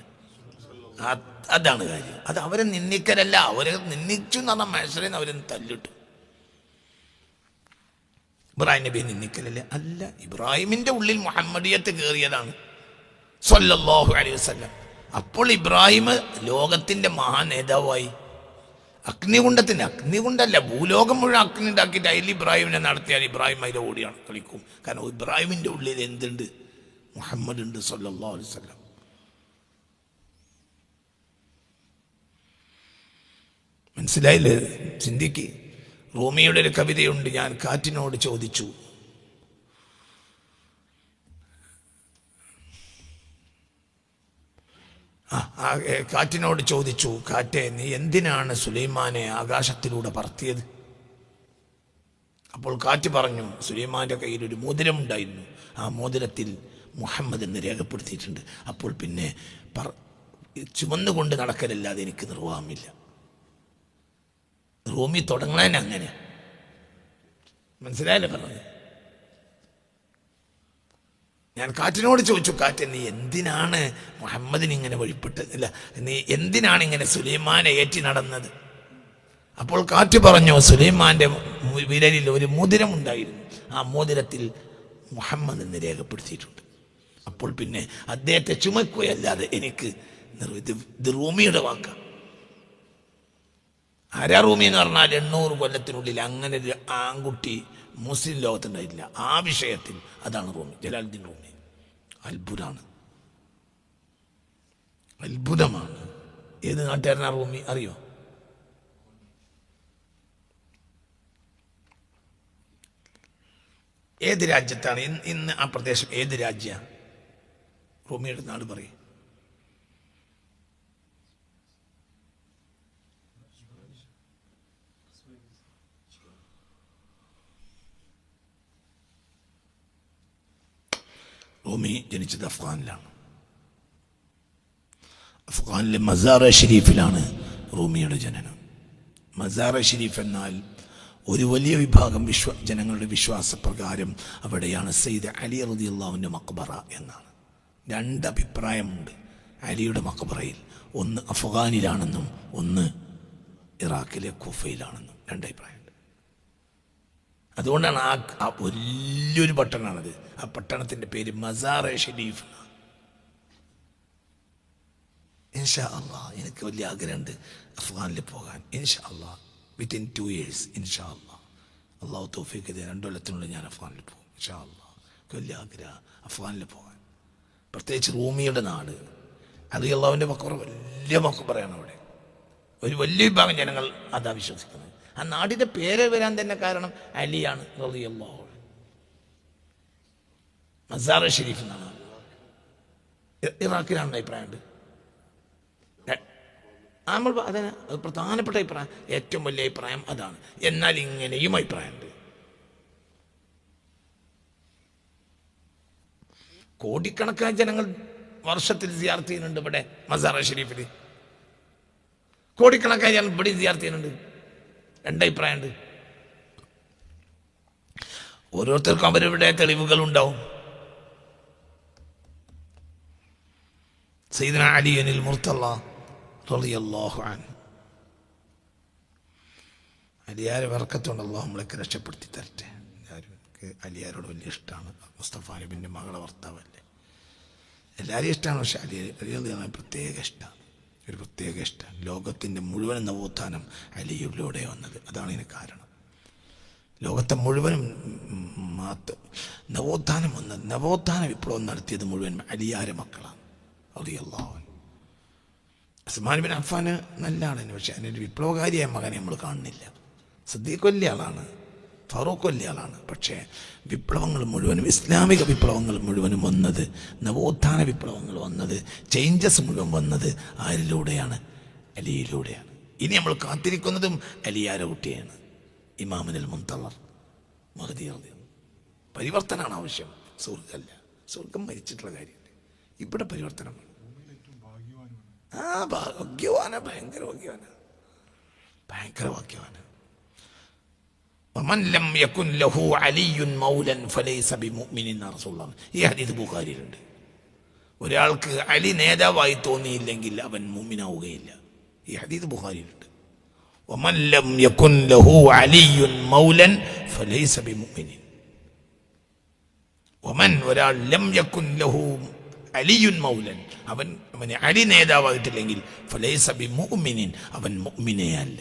അതാണ് കാര്യം. അത് അവരെ നിന്ദിക്കലല്ല, അവരെ നിന്ദിച്ചു എന്ന് പറഞ്ഞാൽ മനുഷ്യരെന്ന് അവരെ തല്ലിട്ടു. ഇബ്രാഹിം നബിയെ നിന്ദിക്കലല്ലേ? അല്ല, ഇബ്രാഹിമിന്റെ ഉള്ളിൽ മുഹമ്മദിയത്ത് കയറിയതാണ് സ്വല്ലല്ലാഹു അലൈഹി വസല്ലം. അപ്പോൾ ഇബ്രാഹിം ലോകത്തിന്റെ മഹാ നേതാവായി. അഗ്നികുണ്ടല്ല, ഭൂലോകം മുഴുവൻ അഗ്നി ഉണ്ടാക്കിയിട്ട് അതിൽ ഇബ്രാഹിമിനെ നടത്തിയാൽ ഇബ്രാഹിം അതിലെ ഓടിയാണ് കളിക്കും. കാരണം ഇബ്രാഹിമിന്റെ ഉള്ളിൽ എന്തുണ്ട്? മുഹമ്മദ് ഉണ്ട് സ്വല്ലല്ലാഹു അലൈഹി വസല്ലം. മനസ്സിലായില്ലേ? ചിന്തിക്ക്. റൂമിയുടെ ഒരു കവിതയുണ്ട്, ഞാൻ കാറ്റിനോട് ചോദിച്ചു. കാറ്റിനോട് ചോദിച്ചു, കാറ്റേ, നീ എന്തിനാണ് സുലൈമാനെ ആകാശത്തിലൂടെ പറത്തിയത്? അപ്പോൾ കാറ്റ് പറഞ്ഞു, സുലൈമാന്റെ കയ്യിൽ ഒരു മോതിരമുണ്ടായിരുന്നു, ആ മോതിരത്തിൽ മുഹമ്മദ് എന്ന് രേഖപ്പെടുത്തിയിട്ടുണ്ട്. അപ്പോൾ പിന്നെ ചുമന്നുകൊണ്ട് നടക്കലല്ലാതെ എനിക്ക് നിർവാഹമില്ല. റൂമി തുടങ്ങാൻ അങ്ങനെ. മനസ്സിലായല്ലേ പറഞ്ഞത്? ഞാൻ കാറ്റിനോട് ചോദിച്ചു, കാറ്റ്, നീ എന്തിനാണ് മുഹമ്മദിന് ഇങ്ങനെ വഴിപ്പെട്ടത്? അല്ല, നീ എന്തിനാണ് ഇങ്ങനെ സുലൈമാനെ ഏറ്റി നടന്നത്? അപ്പോൾ കാറ്റ് പറഞ്ഞു, സുലൈമാന്റെ വിരലിൽ ഒരു മോതിരം ഉണ്ടായിരുന്നു, ആ മോതിരത്തിൽ മുഹമ്മദ് എന്ന് രേഖപ്പെടുത്തിയിട്ടുണ്ട്. അപ്പോൾ പിന്നെ അദ്ദേഹത്തെ ചുമക്കുകയല്ലാതെ എനിക്ക് ഇത് റൂമിയുടെ വാക്കാണ്. ആരാ റൂമി എന്ന് പറഞ്ഞാൽ 800 കൊല്ലത്തിനുള്ളിൽ അങ്ങനെ ഒരു ആൺകുട്ടി മുസ്ലിം ലോകത്തുണ്ടായിട്ടില്ല. ആ വിഷയത്തിൽ അതാണ് റൂമി, ജലാലുദ്ദീൻ റൂമി. അത്ഭുതമാണ്, അത്ഭുതമാണ്. ഏത് നാട്ടുകാരനാ റൂമി അറിയോ? ഏത് രാജ്യത്താണ് ഇന്ന് ആ പ്രദേശം? ഏത് രാജ്യ? റൂമിയുടെ നാട് പറയും. റൂമി ജനിച്ചത് അഫ്ഗാനിലാണ്. അഫ്ഗാനിലെ മസാറ ഷരീഫിലാണ് റൂമിയുടെ ജനനം. മസാറ ഷരീഫ് എന്നാൽ ഒരു വലിയ വിഭാഗം ജനങ്ങളുടെ വിശ്വാസപ്രകാരം അവിടെയാണ് സയ്യിദ് അലി റളിയല്ലാഹുവിൻ്റെ മക്ബറ എന്നാണ്. 2 അഭിപ്രായമുണ്ട് അലിയുടെ മക്ബറയിൽ. ഒന്ന് അഫ്ഗാനിലാണെന്നും ഒന്ന് ഇറാഖിലെ കൂഫയിലാണെന്നും 2 അഭിപ്രായമുണ്ട്. അതുകൊണ്ടാണ് ആ വലിയൊരു പട്ടണമാണത്. ആ പട്ടണത്തിൻ്റെ പേര് മസാറ ഷരീഫ്. ഇൻഷാ അള്ളാഹ് എനിക്ക് വലിയ ആഗ്രഹമുണ്ട് അഫ്ഗാനിൽ പോകാൻ. ഇൻഷാ അള്ളാഹ് വിത്തിൻ 2 years ഇൻഷാ അള്ളാഹ്. അള്ളാഹു തൗഫീഖ് ചെയ്ത് 2 കൊല്ലത്തിനുള്ളിൽ ഞാൻ അഫ്ഗാനിൽ പോകും ഇൻഷാ അള്ളാഹ്. വലിയ ആഗ്രഹം അഫ്ഗാനിൽ പോകാൻ. പ്രത്യേകിച്ച് റൂമിയുടെ നാട് അത് അള്ളാഹുവിൻ്റെ മക്ബറ വലിയ മക്ബറയാണ്. അവിടെ ഒരു വലിയ വിഭാഗം ജനങ്ങൾ അതാ വിശ്വസിക്കുന്നത്. ആ നാടിൻ്റെ പേര് വരാൻ തന്നെ കാരണം അലിയാണ് റളിയല്ലാഹു അൻഹു. മസാറ ഷരീഫ് എന്നാണ്. ഇറാഖിലാണ് അഭിപ്രായമുണ്ട്. അതിന് പ്രധാനപ്പെട്ട അഭിപ്രായം, ഏറ്റവും വലിയ അഭിപ്രായം അതാണ്. എന്നാൽ ഇങ്ങനെയും അഭിപ്രായമുണ്ട്. കോടിക്കണക്കായ ജനങ്ങൾ വർഷത്തിൽ സിയാറത്ത് ചെയ്യുന്നുണ്ട് ഇവിടെ മസാറ ഷരീഫിൽ. കോടിക്കണക്കായ ജനങ്ങൾ ഇവിടെ സിയാറത്ത് ചെയ്യുന്നുണ്ട്. 2 അഭിപ്രായമുണ്ട്. ഓരോരുത്തർക്കും അവരുടെ തെളിവുകൾ ഉണ്ടാവും. സയ്യിദുന അലിയുൽ മുർത്തള റളിയല്ലാഹു അൻഹു, അലിയാരെ ബർക്കത്തുകൊണ്ട് അല്ലാഹു നമ്മളൊക്കെ രക്ഷപ്പെടുത്തി തരട്ടെ. എല്ലാവരും അലിയാരോട് വലിയ ഇഷ്ടമാണ്. മുസ്തഫ നബിൻ്റെ മകളെ ഭർത്താവല്ലേ, എല്ലാവരെയും ഇഷ്ടമാണ്. പക്ഷെ അലി പ്രത്യേക ഇഷ്ടമാണ്, ഒരു പ്രത്യേക ഇഷ്ടം. ലോകത്തിൻ്റെ മുഴുവൻ നവോത്ഥാനം അലിയിലൂടെ വന്നത്. അതാണ് ഇതിന് കാരണം. ലോകത്തെ മുഴുവനും നവോത്ഥാനം വന്നത്, നവോത്ഥാന വിപ്ലവം നടത്തിയത് മുഴുവൻ അലിയാരെ മക്കളാണ് റളിയല്ലാഹു അൻഹു. ഉസ്മാൻ ബിൻ അഫ്ഫാൻ നല്ല ആളാണ്, പക്ഷെ അതിനൊരു വിപ്ലവകാരിയായ മകനെ നമ്മൾ കാണുന്നില്ല. സിദ്ദീഖ് വലിയ ആളാണ്, ഫാറൂഖ് വലിയ ആളാണ്. പക്ഷേ വിപ്ലവങ്ങൾ മുഴുവനും, ഇസ്ലാമിക വിപ്ലവങ്ങൾ മുഴുവനും വന്നത്, നവോത്ഥാന വിപ്ലവങ്ങൾ വന്നത്, ചേഞ്ചസ് മുഴുവൻ വന്നത് ആരിലൂടെയാണ്? അലിയിലൂടെയാണ്. ഇനി നമ്മൾ കാത്തിരിക്കുന്നതും അലിയാരെ കുട്ടിയാണ്, ഇമാമുൽ മുൻതളർ മഹ്ദി റളിയല്ലാഹു അൻഹു. പരിവർത്തനമാണ് ആവശ്യം, സ്വർഗമല്ല. സ്വർഗം മരിച്ചിട്ടുള്ള കാര്യമില്ല, ഇവിടെ പരിവർത്തനം. ഭാഗ്യവാന, ഭയങ്കര ഭാഗ്യവാന, ഭയങ്കര ഭാഗ്യവാന. ഈ ഹദീസ് ബുഖാരിയിലുണ്ട്. ഒരാൾക്ക് അലി നേതാവായി തോന്നിയില്ലെങ്കിൽ അവൻ മുഅ്മിനാവുകയില്ല. ഈ ഹദീസ് ബുഖാരിയിലുണ്ട്. ومن لم يكن له علي مولا فليس بمؤمن. ومن ഒരാൾ ലം യകുൻ ലഹു അലിയുൻ മൗലൻ, അവന് അലി നേതാവായിട്ടില്ലെങ്കിൽ ഫലൈസ ബിമുഅ്മിനിൻ, അവൻ മുഅ്മിനേ അല്ല.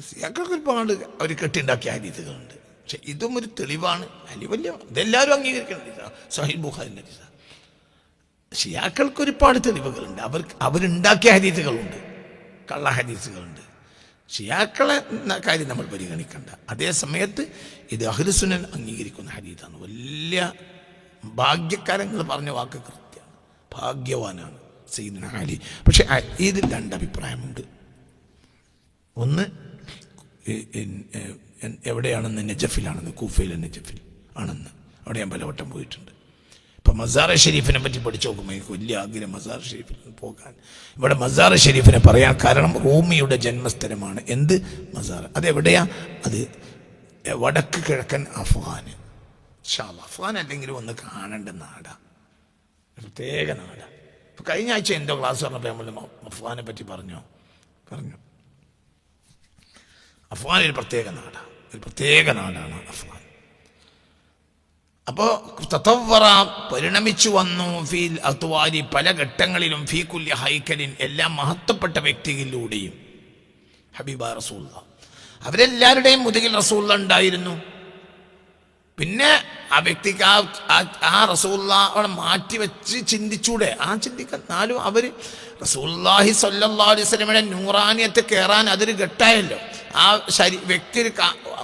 സിയാക്കൾക്ക് ഒരുപാട് അവർ കെട്ടിണ്ടാക്കിയ ഹദീസുകളുണ്ട്. പക്ഷെ ഇതും ഒരു തെളിവാണ്. അലി വലിയ, ഇതെല്ലാവരും അംഗീകരിക്കുന്നുണ്ട്. സഹീഹ് ബുഖാരിന്റെ ഹദീസ്. ഷിയാക്കൾക്ക് ഒരുപാട് തെളിവുകളുണ്ട്. അവരുണ്ടാക്കിയ ഹദീസുകളുണ്ട്, കള്ള ഹദീസുകളുണ്ട്. ഷിയാക്കളെ കാര്യം നമ്മൾ പരിഗണിക്കണ്ട. അതേ സമയത്ത് ഇത് അഹ്ലുസുന്നൻ അംഗീകരിക്കുന്ന ഹദീസാണ്. വലിയ ഭാഗ്യക്കാരങ്ങൾ പറഞ്ഞ വാക്ക് കൃത്യമാണ്. ഭാഗ്യവാനാണ് സയ്യിദുനാ അലി. പക്ഷെ ഇതിൽ രണ്ടഭിപ്രായമുണ്ട്. ഒന്ന് എവിടെയാണെന്ന്, നജഫിലാണെന്ന്, കൂഫയിലെ നജഫിൽ ആണെന്ന്. അവിടെ ഞാൻ പലവട്ടം പോയിട്ടുണ്ട്. ഇപ്പം മസാർ ഷെരീഫിനെ പറ്റി പഠിച്ചു നോക്കുമ്പോൾ എനിക്ക് വലിയ ആഗ്രഹം മസാർ ഷെരീഫിൽ പോകാൻ. ഇവിടെ മസാർ ഷെരീഫിനെ പറയാൻ കാരണം റൂമിയുടെ ജന്മസ്ഥലമാണ്. എന്ത് മസാർ? അതെവിടെയാ? അത് വടക്ക് കിഴക്കൻ അഫ്ഗാന്. അഫ്ഗാൻ അല്ലെങ്കിലും ഒന്ന് കാണേണ്ട നാടാണ്, പ്രത്യേക നാടാണ്. ഇപ്പം കഴിഞ്ഞ ആഴ്ച എന്തോ ക്ലാസ് പറഞ്ഞപ്പോൾ നമ്മൾ അഫ്ഗാനെ പറ്റി പറഞ്ഞു. അഫ്ഗാൻ ഒരു പ്രത്യേക നാടാണ്, ഒരു പ്രത്യേക നാടാണ് അഫ്ഗാൻ. അപ്പോൾ തതവ്വറ പരിണമിച്ചു വന്നു, ഫീൽ അത്വാരി പല ഘട്ടങ്ങളിലും, ഫീ കുല്ലി ഹൈക്കലിൻ എല്ലാ മഹത്വപ്പെട്ട വ്യക്തികളിലൂടെയും. ഹബീബ റസൂലുള്ള, അവരെല്ലാവരുടെയും മുതുകിൽ റസൂലുള്ള ഉണ്ടായിരുന്നു. പിന്നെ ആ വ്യക്തിക്ക് ആ റസൂലുള്ള അവിടെ മാറ്റിവെച്ച് ചിന്തിച്ചൂടെ? ചിന്തിക്കുന്നാലും അവർ റസൂലുള്ളാഹി സ്വല്ലല്ലാഹു അലൈഹി വസല്ലമയുടെ നൂറാനിയത്ത് കയറാൻ അതൊരു ഘട്ടമായല്ലോ. ആ വ്യക്തി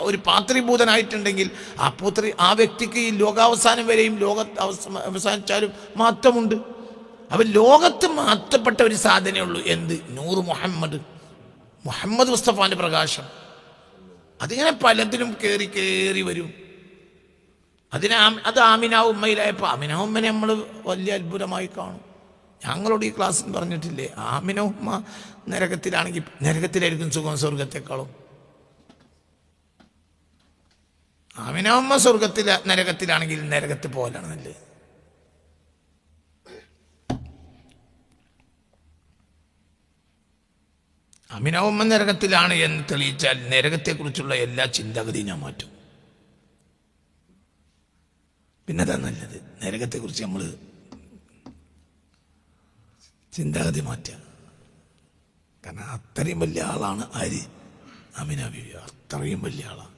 ഒരു പാത്രീഭൂതനായിട്ടുണ്ടെങ്കിൽ ആ വ്യക്തിക്ക് ഈ ലോകാവസാനം വരെയും, അവസാനിച്ചാലും മാറ്റമുണ്ട്. അവൻ ലോകത്ത് മാറ്റപ്പെട്ട ഒരു സാധനമേ ഉള്ളൂ. എന്ത്? നൂറ് മുഹമ്മദ് മുസ്തഫാന്റെ പ്രകാശം. അതിങ്ങനെ പലതിലും കയറി വരും. അത് ആമിന ഉമ്മയിലായപ്പോൾ ആമിന ഉമ്മനെ നമ്മൾ വലിയ അത്ഭുതമായി കാണും. ഞങ്ങളോട് ഈ ക്ലാസ്സിൽ പറഞ്ഞിട്ടില്ലേ, ആമിന ഉമ്മ നരകത്തിലാണെങ്കിൽ നരകത്തിലായിരിക്കും സുഖം സ്വർഗത്തെക്കാളും. ആമിന ഉമ്മ നരകത്തിലാണെങ്കിൽ നരകത്തിൽ പോലാണ് നല്ലത്. ആമിന ഉമ്മ നരകത്തിലാണ് എന്ന് തെളിയിച്ചാൽ നരകത്തെക്കുറിച്ചുള്ള എല്ലാ ചിന്താഗതിയും ഞാൻ മാറ്റും. പിന്നെതാ നല്ലത്, നരകത്തെക്കുറിച്ച് നമ്മൾ ചിന്താഗതി മാറ്റുക. കാരണം അത്രയും വലിയ ആളാണ് ആര്? ആമിന ബീവി. അത്രയും വലിയ ആളാണ്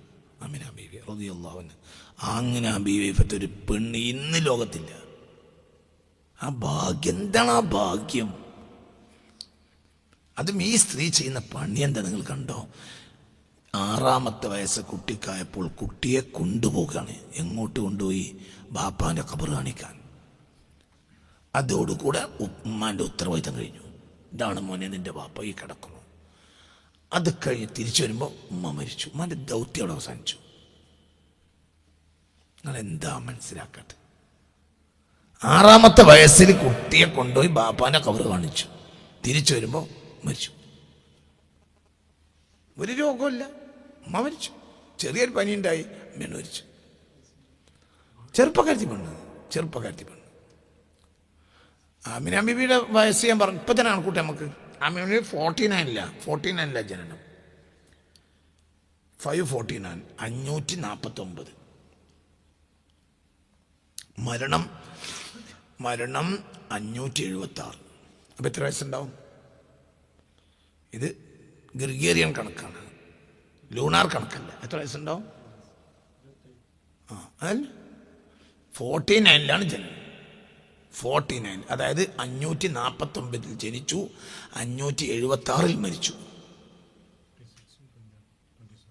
ആമിന ബീവി റളിയല്ലാഹു അൻഹ. ആമിന ബീവി ഒരു പെണ്ണ് ഇന്ന് ലോകത്തില്ല. ആ ഭാഗ്യം, എന്താണ് ആ ഭാഗ്യം? അതും ഈ സ്ത്രീ ചെയ്യുന്ന പണി എന്താ നിങ്ങൾ കണ്ടോ? 6-ാമത്തെ വയസ്സ് കുട്ടിക്കായപ്പോൾ കുട്ടിയെ കൊണ്ടുപോവുകയാണ്. എങ്ങോട്ട് കൊണ്ടുപോയി? ബാപ്പാൻ്റെ ഖബർ കാണിക്കാൻ. അതോടുകൂടെ ഉമ്മാൻ്റെ ഉത്തരവാദിത്തം കഴിഞ്ഞു. ഇതാണ് മോനെ നിന്റെ ബാപ്പ ഈ കിടക്കുന്നു. അത് കഴിഞ്ഞ് തിരിച്ചു വരുമ്പോൾ ഉമ്മ മരിച്ചു. ഉമ്മാൻ്റെ ദൗത്യം അവിടെ അവസാനിച്ചു. നിങ്ങൾ എന്താ മനസ്സിലാക്കട്ടെ? 6-ാമത്തെ വയസ്സിൽ കുട്ടിയെ കൊണ്ടുപോയി ബാപ്പാൻ്റെ ഖബർ കാണിച്ചു. തിരിച്ചു വരുമ്പോൾ മരിച്ചു. ഒരു രോഗമില്ല, ഉമ്മ മരിച്ചു. ചെറിയൊരു പനി ഉണ്ടായി, അമ്മേനെ മരിച്ചു. ചെറുപ്പക്കാരത്തി പെണ്ണ്. ആമിന ബീവിയുടെ വയസ്സ് ഞാൻ പറഞ്ഞു. ഇപ്പം തന്നെ ആൾക്കൂട്ടെ നമുക്ക്. ആമിന 49 ജനനം. 549, 549. മരണം 576. അപ്പം എത്ര വയസ്സുണ്ടാവും? ഇത് ഗ്രിഗേറിയൻ കണക്കാണ്, ലൂണാർ കണക്കല്ല. എത്ര വയസ്സുണ്ടാവും? അതല്ല, 49ലാണ് ജനനം. 49, അതായത് 549 ജനിച്ചു, 576 മരിച്ചു.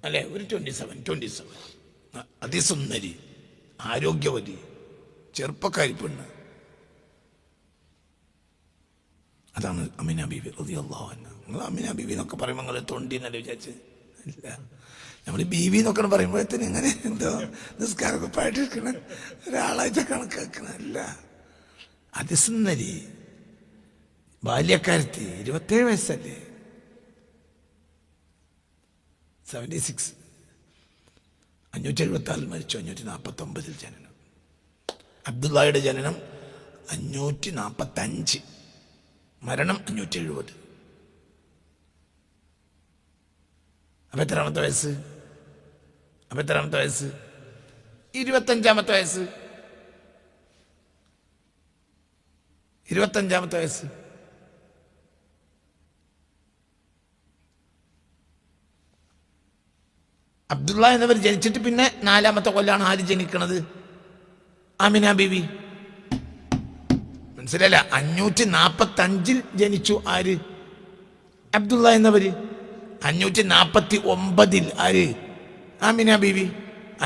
അല്ലേ? ഒരു 27. അതിസുന്ദരി, ആരോഗ്യവതി, ചെറുപ്പക്കാരി പെണ്ണ്. അതാണ് അമീന ബീവി റളിയല്ലാഹു അൻഹ. നിങ്ങൾ അമീന ബീവി എന്നൊക്കെ പറയുമ്പോൾ നിങ്ങൾ തൊണ്ടി എന്നല്ലേ വിചാരിച്ച്? ഇല്ല, നമ്മൾ ബീവി എന്നൊക്കെ പറയുമ്പോഴത്തേന് ഇങ്ങനെ എന്തോ നിസ്കാരക്കുപ്പായിട്ടിരിക്കണ ഒരാളായിട്ട് കണക്കാക്കണ അല്ല. അതിസുന്ദരി ബാല്യക്കാരത്തി, 27 വയസ്സല്ലേ, 76, 576 മരിച്ചു, 549 ജനനം. അബ്ദുള്ളയുടെ ജനനം 545, മരണം 570. അപ്പം എത്രാമത്തെ വയസ്സ്? 25 വയസ്സ്. 25 വയസ്സ്. അബ്ദുള്ള എന്നവർ ജനിച്ചിട്ട് പിന്നെ 4ാമത്തെ കൊല്ലാണ് ആര് ജനിക്കണത്? ആമിന ബീവി. മനസ്സിലല്ല, 545 ജനിച്ചു ആര്? അബ്ദുള്ള എന്നവര്. 549 ആര്? ആമിന ബീവി.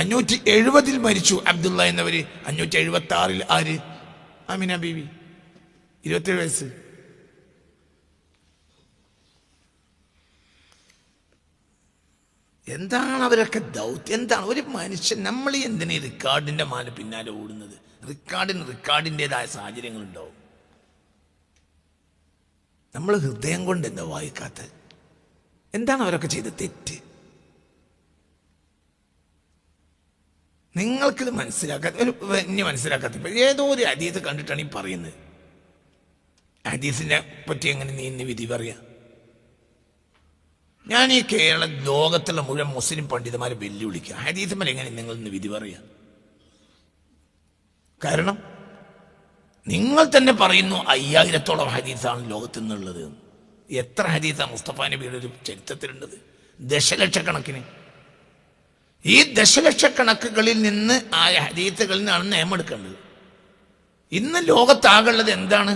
570 മരിച്ചു അബ്ദുള്ള എന്നവര്. 576 ആര്? ആമിന ബീവി. 27 വയസ്സ്. എന്താണ് അവരൊക്കെ ദൗത്യം? എന്താണ് ഒരു മനുഷ്യൻ? നമ്മൾ എന്തിനാ ഈ റിക്കാർഡിന്റെ പിന്നാലെ ഓടുന്നത്? റിക്കാർഡിൻ്റെതായ സാഹചര്യങ്ങളുണ്ടാവും. നമ്മൾ ഹൃദയം കൊണ്ട് എന്താ വായിക്കാത്ത? എന്താണ് അവരൊക്കെ ചെയ്ത തെറ്റ്? നിങ്ങൾക്കിത് മനസ്സിലാക്കാത്ത ഏതോ ഒരു ഹദീസ് കണ്ടിട്ടാണ് ഈ പറയുന്നത്. ഹദീസിനെ പറ്റി എങ്ങനെ നീ ഇന്ന് വിധി പറയാ? ഞാൻ ഈ ലോകത്തുള്ള മുഴുവൻ മുസ്ലിം പണ്ഡിതന്മാരെ വെല്ലുവിളിക്കുക, ഹദീസുമല്ല എങ്ങനെ നിങ്ങൾ ഇന്ന് വിധി പറയാ? കാരണം നിങ്ങൾ തന്നെ പറയുന്നു 5000-ഓളം ഹദീസാണ് ലോകത്ത് നിന്നുള്ളത്. എത്ര ഹദീസാണ് മുസ്തഫ നബിയുടെ ഒരു ചരിത്രത്തിലുള്ളത്? ദശലക്ഷക്കണക്കിന്. ഈ ദശലക്ഷക്കണക്കുകളിൽ നിന്ന് ആ ഹദീസുകളിൽ നിന്നാണ് നിയമമെടുക്കേണ്ടത്. ഇന്ന് ലോകത്താകുള്ളത് എന്താണ്?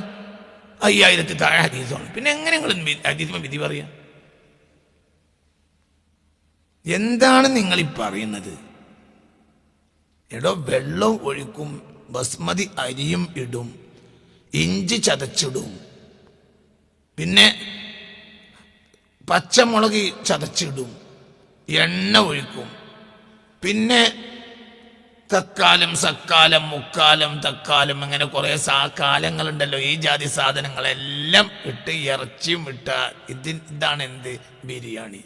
5000 താഴെ ഹദീസാണ്. പിന്നെ എങ്ങനെ നിങ്ങൾ ഹദീസുമ വിധി പറയാ? എന്താണ് നിങ്ങൾ ഈ പറയുന്നത്? എടോ, വെള്ളം ഒഴിക്കും, ബസ്മതി അരിയും ഇടും, ഇഞ്ചി ചതച്ചിടും, പിന്നെ പച്ചമുളക് ചതച്ചിടും, എണ്ണ ഒഴിക്കും, പിന്നെ തക്കാലം, സക്കാലം, മുക്കാലം, തക്കാലം, അങ്ങനെ കുറെ കാലങ്ങളുണ്ടല്ലോ. ഈ ജാതി സാധനങ്ങളെല്ലാം ഇട്ട് ഇറച്ചിയും ഇട്ട ഇതാണ് എന്ത്? ബിരിയാണി.